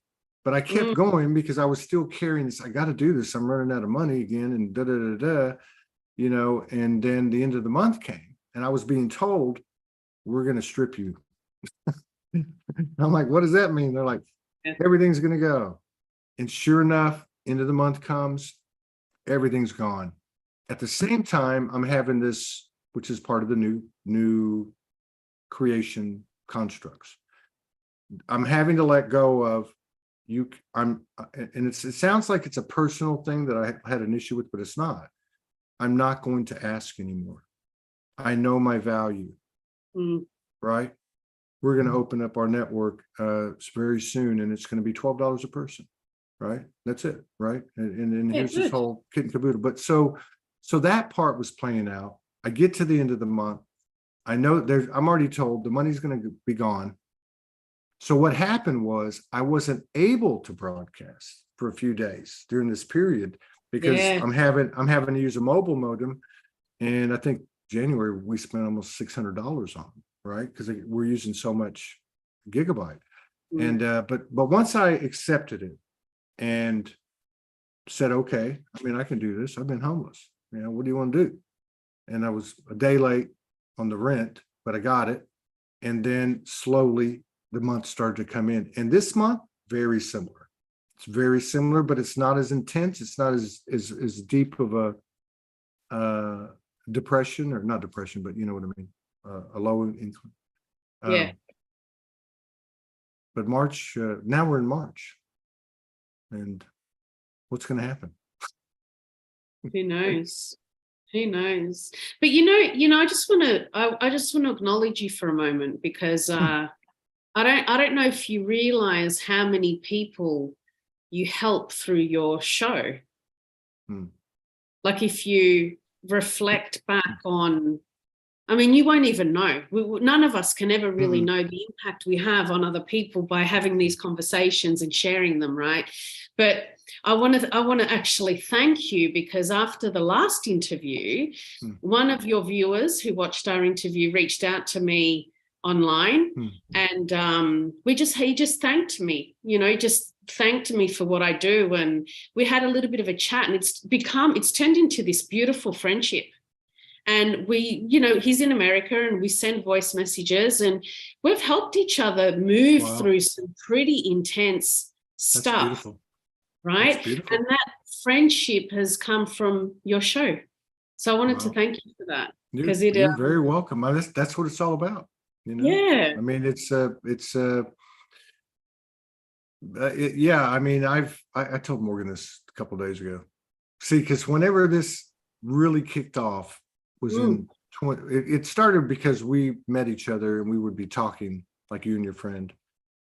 But I kept going because I was still carrying this. I got to do this. I'm running out of money again, and you know. And then the end of the month came, and I was being told, we're going to strip you. I'm like, what does that mean? They're like, everything's going to go. And sure enough, end of the month comes, everything's gone. At the same time, I'm having this, which is part of the new creation constructs. I'm having to let go of and it sounds like it's a personal thing that I had an issue with, but it's not. I'm not going to ask anymore. I know my value, right? We're going to open up our network very soon, and it's going to be $12 a person, right? That's it, right? And here's this whole kit and caboodle. But so that part was playing out. I get to the end of the month. I know I'm already told the money's going to be gone. So what happened was I wasn't able to broadcast for a few days during this period because I'm having to use a mobile modem, and I think January we spent almost $600 on them, right? Because we're using so much gigabyte. And but once I accepted it and said, okay, I mean, I can do this. I've been homeless. You know, what do you want to do? And I was a day late on the rent, but I got it. And then slowly the months started to come in. And this month, very similar. It's very similar, but it's not as intense. It's not as deep of a depression, or not depression, but you know what I mean? A low income. But March, now we're in March. And what's going to happen?
Who knows? Who knows? But you know, I just want to acknowledge you for a moment, because I don't know if you realize how many people you help through your show. Like if you reflect back on I mean, you won't even know. None of us can ever really
Mm.
know the impact we have on other people by having these conversations and sharing them, right? But I want to actually thank you, because after the last interview, one of your viewers who watched our interview reached out to me online, and he just thanked me, just thanked me for what I do, and we had a little bit of a chat, and it's turned into this beautiful friendship. And we, he's in America, and we send voice messages, and we've helped each other move through some pretty intense stuff.
That's beautiful.
Right?
That's beautiful.
And that friendship has come from your show. So I wanted to thank you for that. Because
you're very welcome. That's what it's all about.
Yeah.
I mean, I mean, I told Morgan this a couple of days ago. See, because whenever this really kicked off was it started because we met each other, and we would be talking like you and your friend,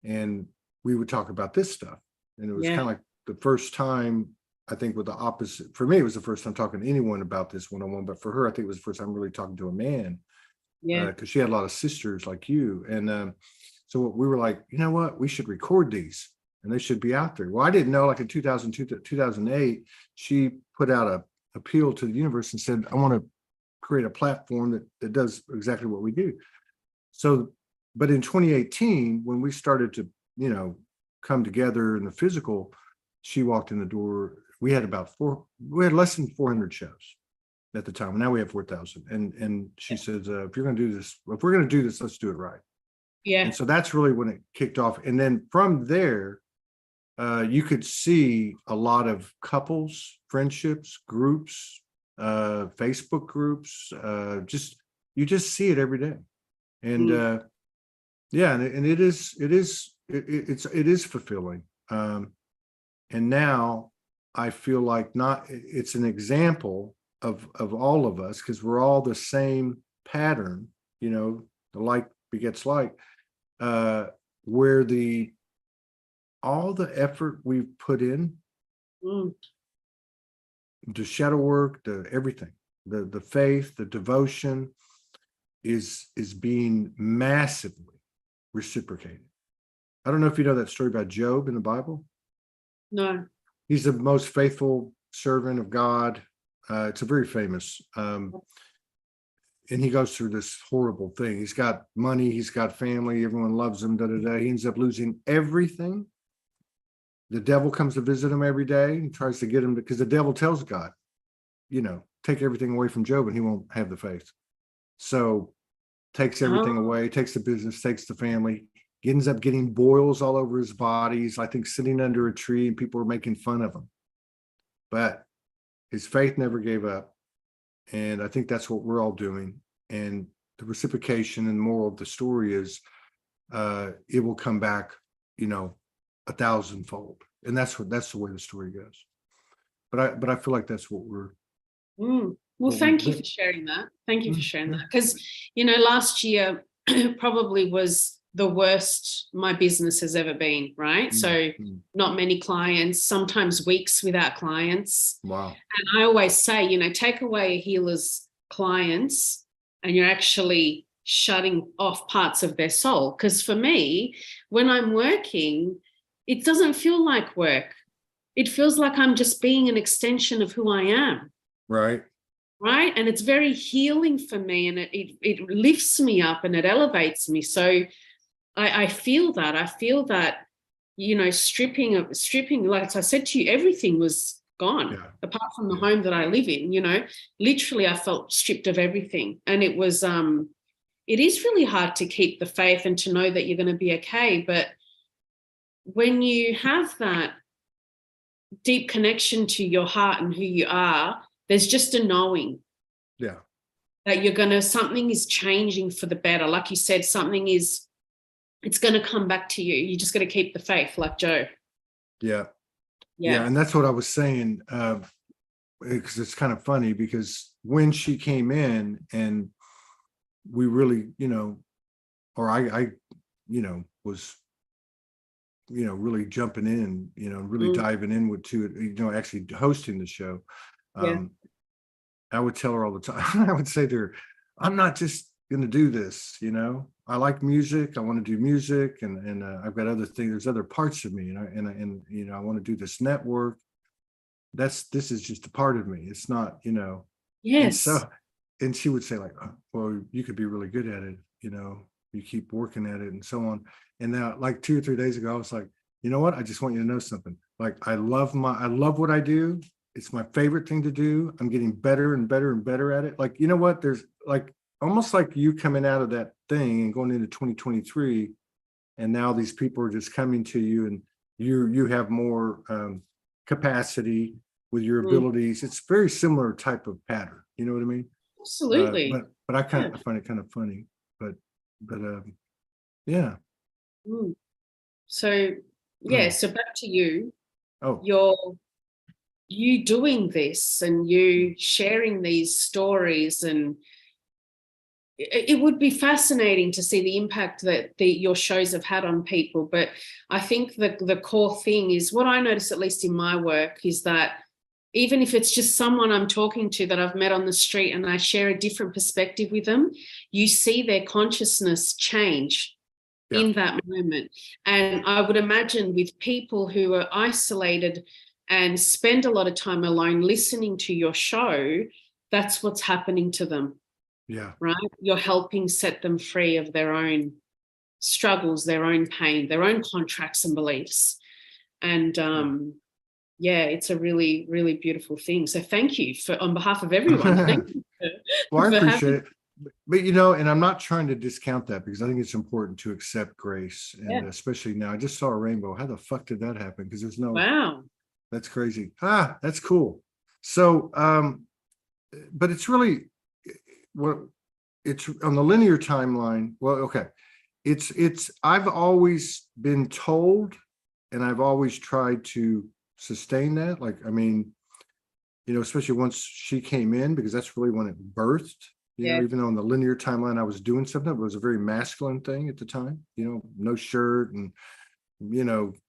and we would talk about this stuff. And it was kind of like the first time, I think, with the opposite. For me, it was the first time talking to anyone about this one-on-one, but for her, I think it was the first time really talking to a man. Yeah. Because she had a lot of sisters like you. And so we were like, you know what, we should record these, and they should be out there. Well, I didn't know, like in 2002 to 2008, she put out a appeal to the universe and said, I want to create a platform that does exactly what we do. So, but in 2018, when we started to, come together in the physical, she walked in the door. We had less than 400 shows at the time. Now we have 4,000. And she says, if we're going to do this, let's do it right. Yeah. And so that's really when it kicked off. And then from there, you could see a lot of couples, friendships, groups, Facebook groups, you just see it every day. And and it is fulfilling. And now I feel like it's an example of all of us, because we're all the same pattern, the like begets like, where all the effort we've put in, the shadow work, the everything, the faith, the devotion is being massively reciprocated. I don't know if you know that story about Job in the Bible.
No.
He's the most faithful servant of God. It's a very famous, and he goes through this horrible thing. He's got money, he's got family, everyone loves him, He ends up losing everything. The devil comes to visit him every day and tries to get him because the devil tells God, take everything away from Job and he won't have the faith. So takes everything away, takes the business, takes the family. He ends up getting boils all over his body. He's, I think, sitting under a tree and people are making fun of him. But his faith never gave up. And I think that's what we're all doing. And the reciprocation and moral of the story is it will come back, 1,000-fold. And that's the way the story goes. But I feel like that's what we're.
Well, thank you for sharing that. Thank you for sharing that. Because, last year probably was the worst my business has ever been, right? So not many clients, sometimes weeks without clients. Wow. And I always say, take away a healer's clients and you're actually shutting off parts of their soul. Because for me, when I'm working, it doesn't feel like work. It feels like I'm just being an extension of who I am. Right. Right. And it's very healing for me, and it lifts me up and it elevates me. So I feel that. I feel that, stripping, like I said to you, everything was gone apart from the home that I live in, literally I felt stripped of everything. And it was, it is really hard to keep the faith and to know that you're going to be okay. But when you have that deep connection to your heart and who you are, there's just a knowing. Yeah. That something is changing for the better. Like you said, it's going to come back to you. You just got to keep the faith, like Joe. Yeah. Yeah. And that's what I was saying, because it's kind of funny, because when she came in and we really, or I was, really jumping in, really diving in to it, actually hosting the show. I would tell her all the time, I would say to her,
I'm not just going to do this, I like music. I want to do music, and I've got other things. There's other parts of me, and I want to do this network. This is just a part of me. It's not, and
Yes.
so, and she would say like, oh, well, you could be really good at it. You keep working at it and so on. And now like 2 or 3 days ago, I was like, you know what? I just want you to know something. Like, I love what I do. It's my favorite thing to do. I'm getting better and better and better at it. Like, you know what? There's like, almost like you coming out of that thing and going into 2023. And now these people are just coming to you, and you have more capacity with your abilities. It's very similar type of pattern. You know what I mean?
Absolutely.
But I find it kind of funny. But yeah.
So yeah, so back to you.
Oh,
You doing this and you sharing these stories, and it would be fascinating to see the impact that your shows have had on people. But I think the core thing is, what I notice, at least in my work, is that even if it's just someone I'm talking to that I've met on the street and I share a different perspective with them, you see their consciousness change in that moment. And I would imagine with people who are isolated and spend a lot of time alone listening to your show, that's what's happening to them.
yeah.
Right? You're helping set them free of their own struggles, their own pain, their own contracts and beliefs. And it's a really, really beautiful thing. So thank you on behalf of everyone. Thank you
Well, I appreciate it. But, and I'm not trying to discount that, because I think it's important to accept grace. And especially now, I just saw a rainbow. How the fuck did that happen? Because there's no,
wow.
That's crazy. That's cool. So, but it's really, it's on the linear timeline. Well, okay. I've always been told, and I've always tried to sustain that. Like, I mean, especially once she came in, because that's really when it birthed, even though on the linear timeline, I was doing something, it was a very masculine thing at the time, no shirt and,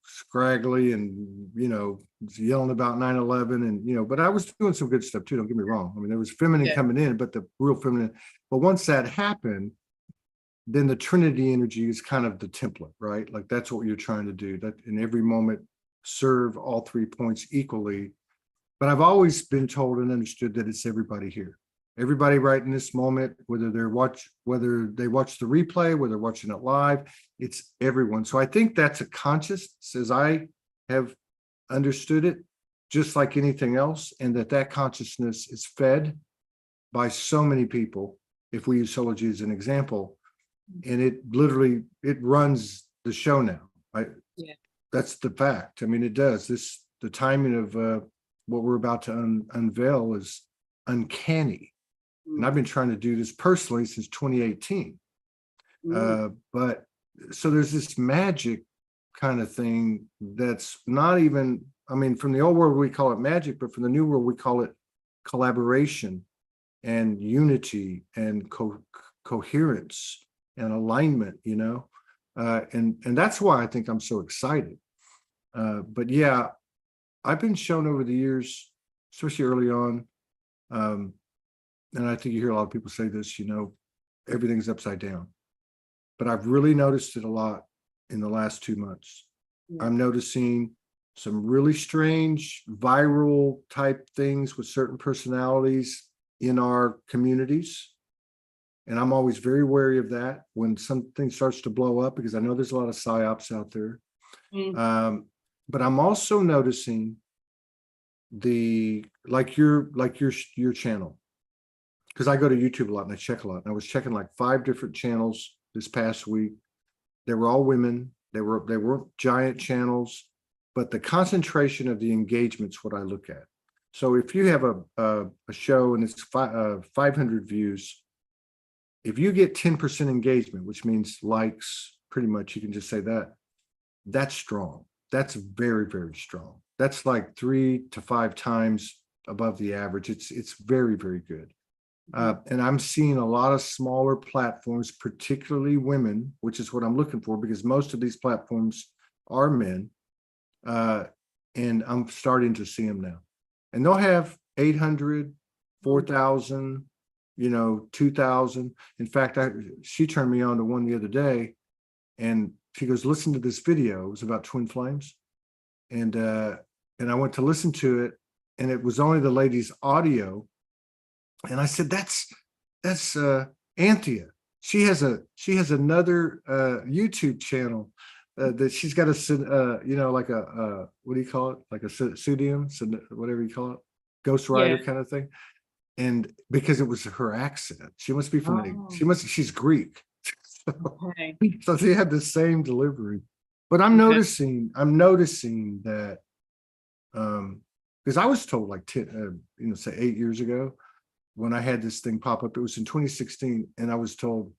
scraggly and, yelling about 9/11 and, but I was doing some good stuff too. Don't get me wrong. I mean, there was feminine coming in, but the real feminine, but once that happened, then the Trinity energy is kind of the template, right? Like, that's what you're trying to do, that in every moment, serve all 3 points equally. But I've always been told and understood that it's everybody here. Everybody right in this moment, whether they watch the replay, whether they're watching it live, it's everyone. So I think that's a consciousness, as I have understood it, just like anything else, and that consciousness is fed by so many people. If we use Soulogy as an example, and it runs the show now. That's the fact. I mean, it does. The timing of what we're about to unveil is uncanny. And I've been trying to do this personally since 2018. But so there's this magic kind of thing that's not even, I mean, from the old world, we call it magic, but from the new world, we call it collaboration and unity and coherence and alignment, and that's why I think I'm so excited. But yeah, I've been shown over the years, especially early on, and I think you hear a lot of people say this, everything's upside down. But I've really noticed it a lot in the last 2 months. I'm noticing some really strange viral type things with certain personalities in our communities. And I'm always very wary of that when something starts to blow up, because I know there's a lot of psyops out there. But I'm also noticing like your channel, because I go to YouTube a lot and I check a lot. And I was checking like 5 different channels this past week. They were all women. They weren't giant channels, but the concentration of the engagement's what I look at. So if you have a show and it's 500 views, if you get 10% engagement, which means likes, pretty much, you can just say that's strong. That's very, very strong. That's like 3 to 5 times above the average. It's very, very good. And I'm seeing a lot of smaller platforms, particularly women, which is what I'm looking for, because most of these platforms are men. And I'm starting to see them now. And they'll have 800, 4,000, 2000. In fact, she turned me on to one the other day, and she goes, listen to this video. It was about twin flames. And I went to listen to it, and it was only the lady's audio. And I said, that's Anthea. She has another YouTube channel that she's got like a what do you call it? Like a pseudonym, whatever you call it, ghostwriter kind of thing. And because it was her accent, she must be from she's Greek. So she had the same delivery. But I'm noticing that because I was told like 10, say 8 years ago, when I had this thing pop up, it was in 2016, and I was told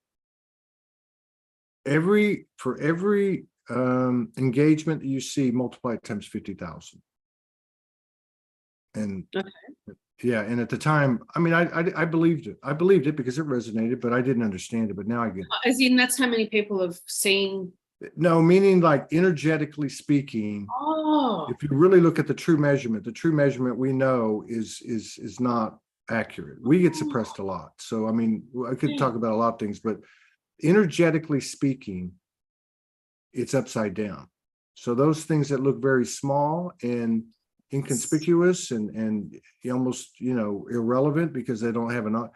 for every engagement that you see, multiply it times 50,000. And yeah, and at the time, I mean, I believed it. I believed it because it resonated, but I didn't understand it. But now I get it.
As in, that's how many people have seen.
No, meaning like energetically speaking.
Oh,
if you really look at the true measurement we know is not accurate. We get suppressed a lot. So I mean, I could talk about a lot of things, but energetically speaking, it's upside down. So those things that look very small and inconspicuous and almost irrelevant because they don't have an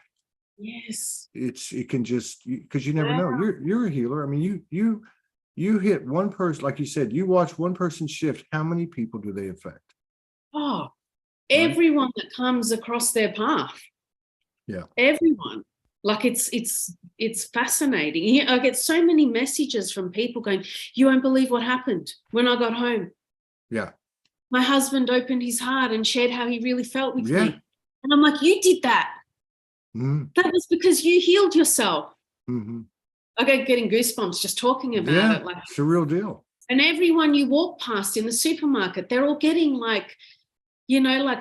it can just, because you never know. You're a healer. I mean, you hit one person, like you said, you watch one person shift, how many people do they affect?
Oh, everyone that comes across their path.
Yeah.
Everyone. Like it's fascinating. I get so many messages from people going, you won't believe what happened when I got home.
Yeah.
My husband opened his heart and shared how he really felt with me. And I'm like, you did that. That was because you healed yourself. I get getting goosebumps just talking about it. Like,
it's a real deal.
And everyone you walk past in the supermarket, they're all getting like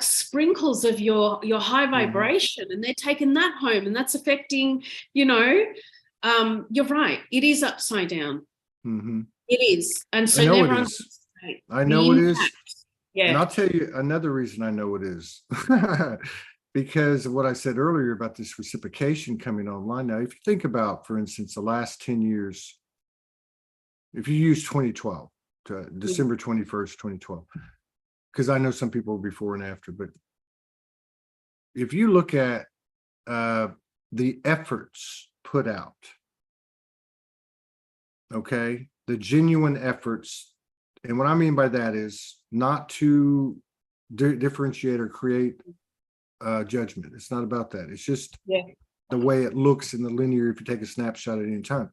sprinkles of your high vibration, and they're taking that home, and that's affecting, you're right. It is upside down. It is. And so
I know it is. Yeah. And I'll tell you another reason I know it is. Because of what I said earlier about this reciprocation coming online. Now, if you think about, for instance, the last 10 years, if you use 2012 to December 21st, 2012, because I know some people before and after, but if you look at the efforts put out, okay, the genuine efforts, and what I mean by that is not to differentiate or create judgment. It's not about that. It's just the way it looks in the linear if you take a snapshot at any time.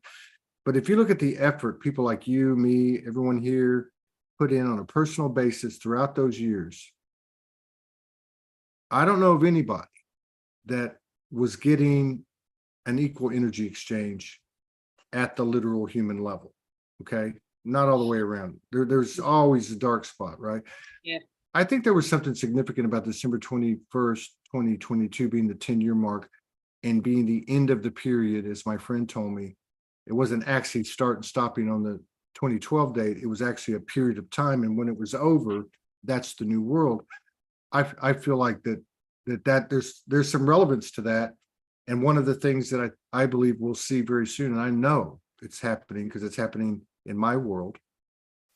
But if you look at the effort people like you, me, everyone here put in on a personal basis throughout those years, I don't know of anybody that was getting an equal energy exchange at the literal human level. Okay, not all the way around. There's always a dark spot, right?
Yeah.
I think there was something significant about December 21st, 2022 being the 10-year mark and being the end of the period, as my friend told me. It wasn't actually start and stopping on the 2012 date. It was actually a period of time. And when it was over, that's the new world. I feel like that there's some relevance to that. And one of the things that I believe we'll see very soon, and I know it's happening because it's happening in my world,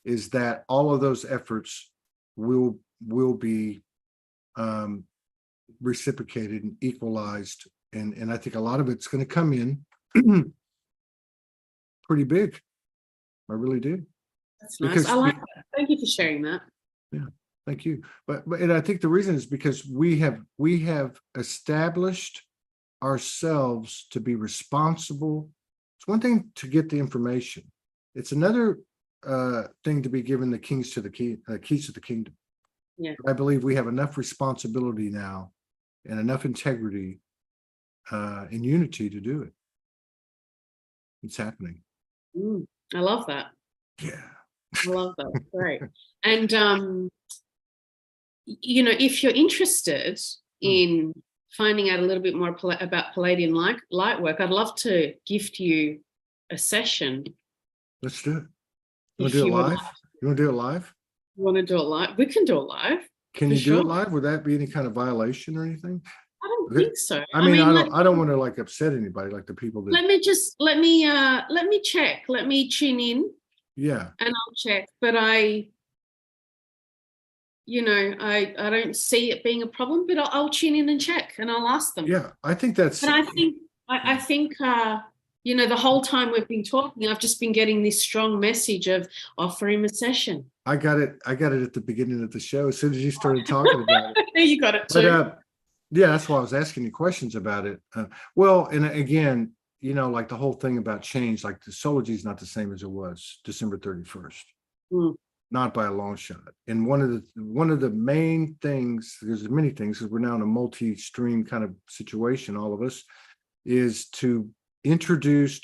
is that all of those efforts will be reciprocated and equalized, and I think a lot of it's going to come in pretty big. I really do.
That's nice. I like that. Thank you for sharing that.
Yeah, thank you. But and I think the reason is because we have established ourselves to be responsible. It's one thing to get the information. It's another thing to be given the keys to the kingdom.
Yeah.
I believe we have enough responsibility now and enough integrity and unity to do it. It's happening.
I love that.
Yeah.
I love that. Great. And, if you're interested in finding out a little bit more about Pleiadian light work, I'd love to gift you a session.
Let's do it. You want to do it live? You want to do it live?
You want to do it live? We can do it live.
Can you do it live? Would that be any kind of violation or anything?
I don't think so.
I mean,
mean,
I don't want to like upset anybody, like the people that.
let me check. Let me tune in.
Yeah.
And I'll check. But I don't see it being a problem. But I'll tune in and check, and I'll ask them.
Yeah, I think that's.
And I think the whole time we've been talking, I've just been getting this strong message of offer him a session.
I got it at the beginning of the show. As soon as you started talking about it.
You got it too.
But yeah, that's why I was asking you questions about it. Well, and again, like the whole thing about change, like the Soulogy is not the same as it was December 31st. Not by a long shot. And one of the main things, there's many things, because we're now in a multi-stream kind of situation, all of us, is to introduce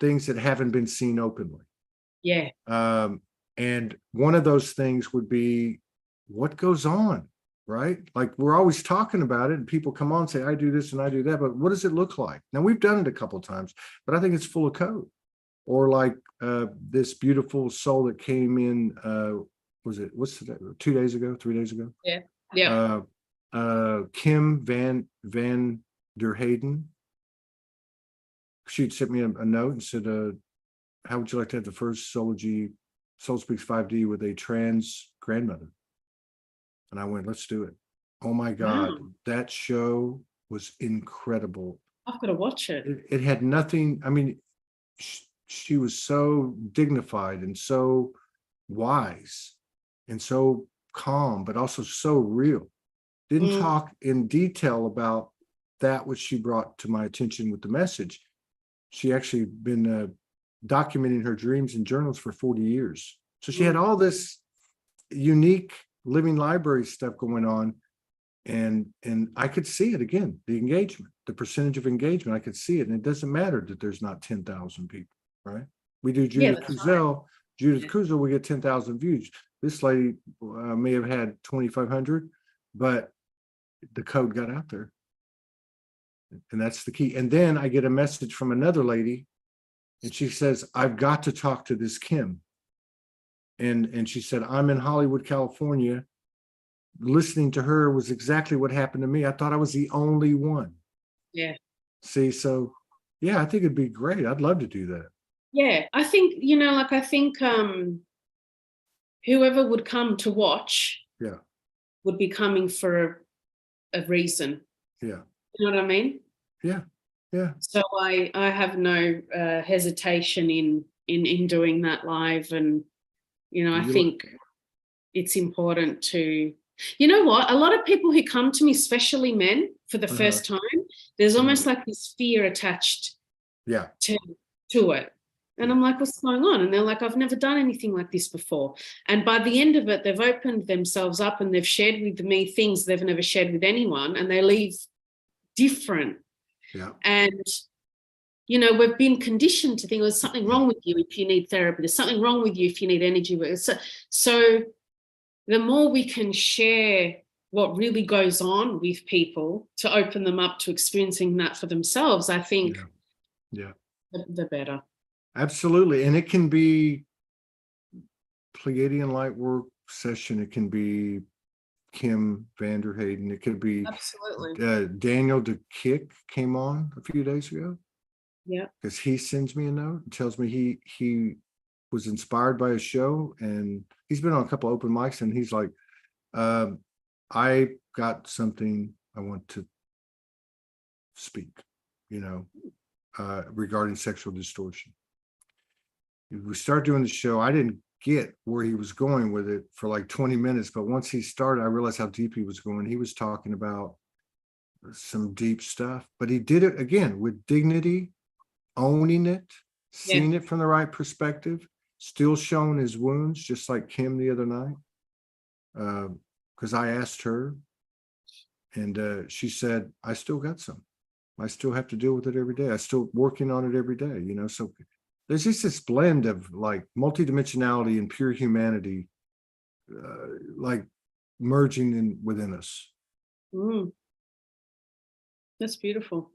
things that haven't been seen openly.
Yeah.
And one of those things would be what goes on, right? Like we're always talking about it and people come on and say, I do this and I do that, but what does it look like? Now we've done it a couple of times, but I think it's full of code. Or like this beautiful soul that came in, what's today? 2 days ago, 3 days ago?
Yeah. Yeah.
Kim Van der Hayden. She'd sent me a note and said, how would you like to have the first Soulogy Soul Speaks 5D with a trans grandmother? And I went, let's do it. Oh my God, that show was incredible.
I've got to watch it.
It had nothing, I mean, she was so dignified and so wise and so calm, but also so real. Didn't talk in detail about that which she brought to my attention with the message. She actually been documenting her dreams and journals for 40 years. So she had all this unique living library stuff going on. And I could see it again, the engagement, the percentage of engagement, I could see it. And it doesn't matter that there's not 10,000 people, right? We do Judith Kuzel, Kuzel, we get 10,000 views. This lady may have had 2,500, but the code got out there. And that's the key. And then I get a message from another lady and she says, I've got to talk to this Kim. And she said, I'm in Hollywood, California. Listening to her was exactly what happened to me. I thought I was the only one.
Yeah.
See, so yeah, I think it'd be great. I'd love to do that.
Yeah, I think, I think whoever would come to watch would be coming for a reason. Yeah. You know what I mean?
Yeah. Yeah.
So I have no hesitation in doing that live. And, I think it's important to, you know what? A lot of people who come to me, especially men, for the first time, there's almost like this fear attached to it. And I'm like, what's going on? And they're like, I've never done anything like this before. And by the end of it, they've opened themselves up and they've shared with me things they've never shared with anyone, and they leave different. Yeah. And, we've been conditioned to think there's something wrong with you if you need therapy. There's something wrong with you if you need energy work. So the more we can share what really goes on with people to open them up to experiencing that for themselves, I think the better.
Absolutely. And it can be Pleiadian light work session. It can be Kim Van der Hayden. It could be Daniel DeKick came on a few days ago. Yeah. Because he sends me a note and tells me he was inspired by a show, and he's been on a couple of open mics, and he's like, I got something I want to speak, regarding sexual distortion. We started doing the show. I didn't get where he was going with it for like 20 minutes, but once he started, I realized how deep he was going. He was talking about some deep stuff, but he did it again with dignity, owning it, seeing it from the right perspective, still showing his wounds, just like Kim the other night. Because I asked her, and she said, I still got some. I still have to deal with it every day. I'm still working on it every day, so there's just this blend of like multidimensionality and pure humanity, like merging within us.
That's beautiful.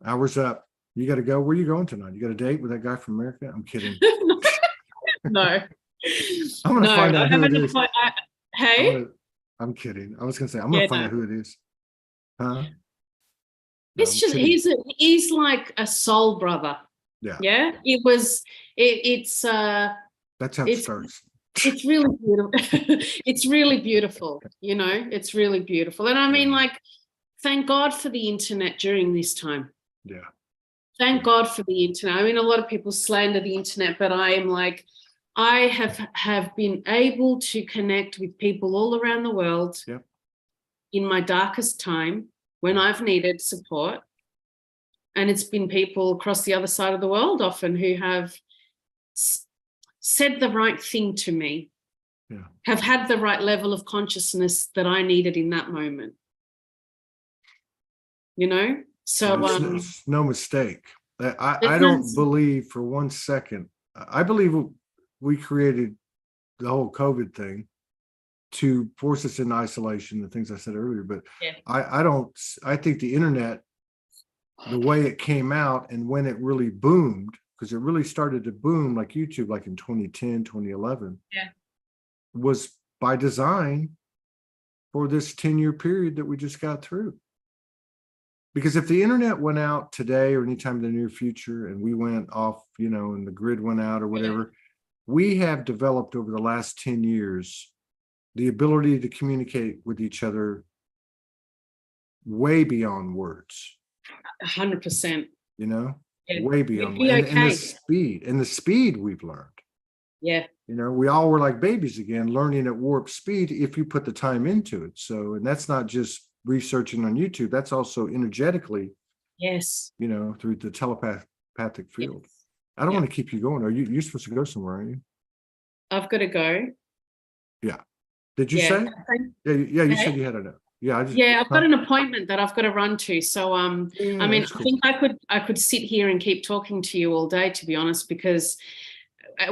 Hour's up. You got to go. Where are you going tonight? You got a date with that guy from America? I'm kidding.
No.
I'm going to find out who it is.
Okay.
I'm kidding. I was gonna say I'm
Yeah,
gonna find
no.
out who it is. Huh? No,
It's
I'm
just
kidding.
he's like a soul brother.
Yeah,
Yeah. It's
that's how it
it's
starts.
it's really beautiful. It's really beautiful, it's really beautiful. And I mean,
Yeah.
like, thank God for the internet during this time.
Yeah.
Thank God for the internet. I mean, a lot of people slander the internet, but I am like, I have been able to connect with people all around the world
Yep.
in my darkest time when I've needed support. And it's been people across the other side of the world often who have said the right thing to me, have had the right level of consciousness that I needed in that moment. So
It's no mistake. I don't believe for one second. I believe we created the whole COVID thing to force us into isolation, the things I said earlier. But I think the internet, the way it came out and when it really boomed, because it really started to boom like YouTube, like in 2010, 2011, was by design for this 10-year period that we just got through. Because if the internet went out today or anytime in the near future and we went off, and the grid went out or whatever, we have developed over the last 10 years the ability to communicate with each other way beyond words.
100%.
Way beyond. And the speed we've learned.
Yeah.
We all were like babies again, learning at warp speed if you put the time into it. So, and that's not just researching on YouTube, that's also energetically, through the telepathic field. I don't want to keep you going. You're supposed to go somewhere, aren't you?
I've got to go.
Yeah. Did you say? Yeah, you said you had a
I've got an appointment that I've got to run to. So I mean, I think I could sit here and keep talking to you all day, to be honest, because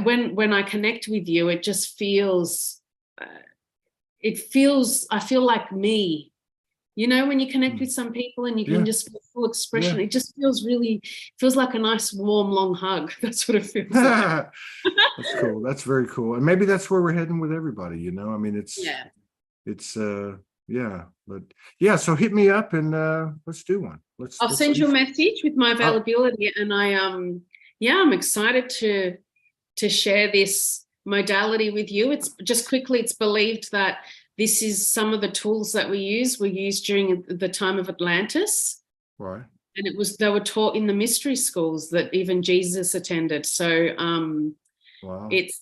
when I connect with you, it just feels I feel like me. When you connect with some people and you can just feel full expression, it just feels like a nice, warm, long hug. That's what it feels like.
That's cool. That's very cool. And maybe that's where we're heading with everybody, I mean, so hit me up and let's do one.
I'll send you a message with my availability. And I'm excited to share this modality with you. It's just quickly, it's believed that this is some of the tools that were used during the time of Atlantis.
Right.
And they were taught in the mystery schools that even Jesus attended. So
wow.
It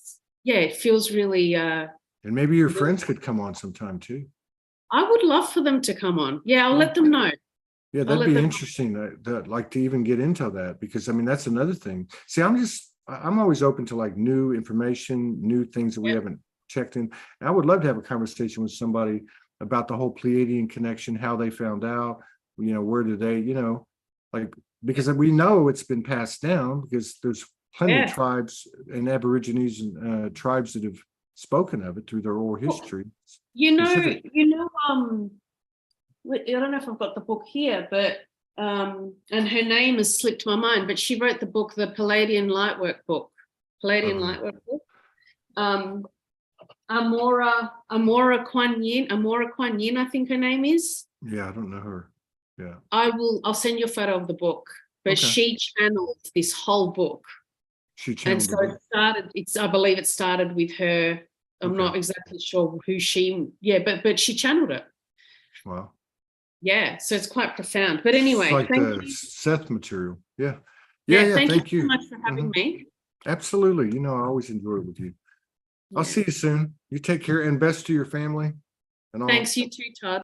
feels really
and maybe your friends could come on sometime too. I
would love for them to come on. I'll let them know.
Yeah, that'd be interesting that like to even get into that, because I mean that's another thing. See, I'm always open to like new information, new things that we haven't checked in. And I would love to have a conversation with somebody about the whole Pleiadian connection, how they found out, where do they, like, because we know it's been passed down because there's plenty of tribes and Aborigines and tribes that have spoken of it through their oral history.
I don't know if I've got the book here, but and her name has slipped my mind, but she wrote the book, the Pleiadian Lightwork book. Amora Kuan Yin, I think her name is.
Yeah, I don't know her. Yeah.
I'll send you a photo of the book, but she channeled this whole book. And so I believe it started with her. I'm not exactly sure who but she channeled it.
Wow.
Yeah, so it's quite profound. But anyway,
it's like
thank you.
Seth material. Yeah.
Thank you so much for having me.
Absolutely. I always enjoy it with you. I'll see you soon. You take care and best to your family.
Thanks, you too, Todd.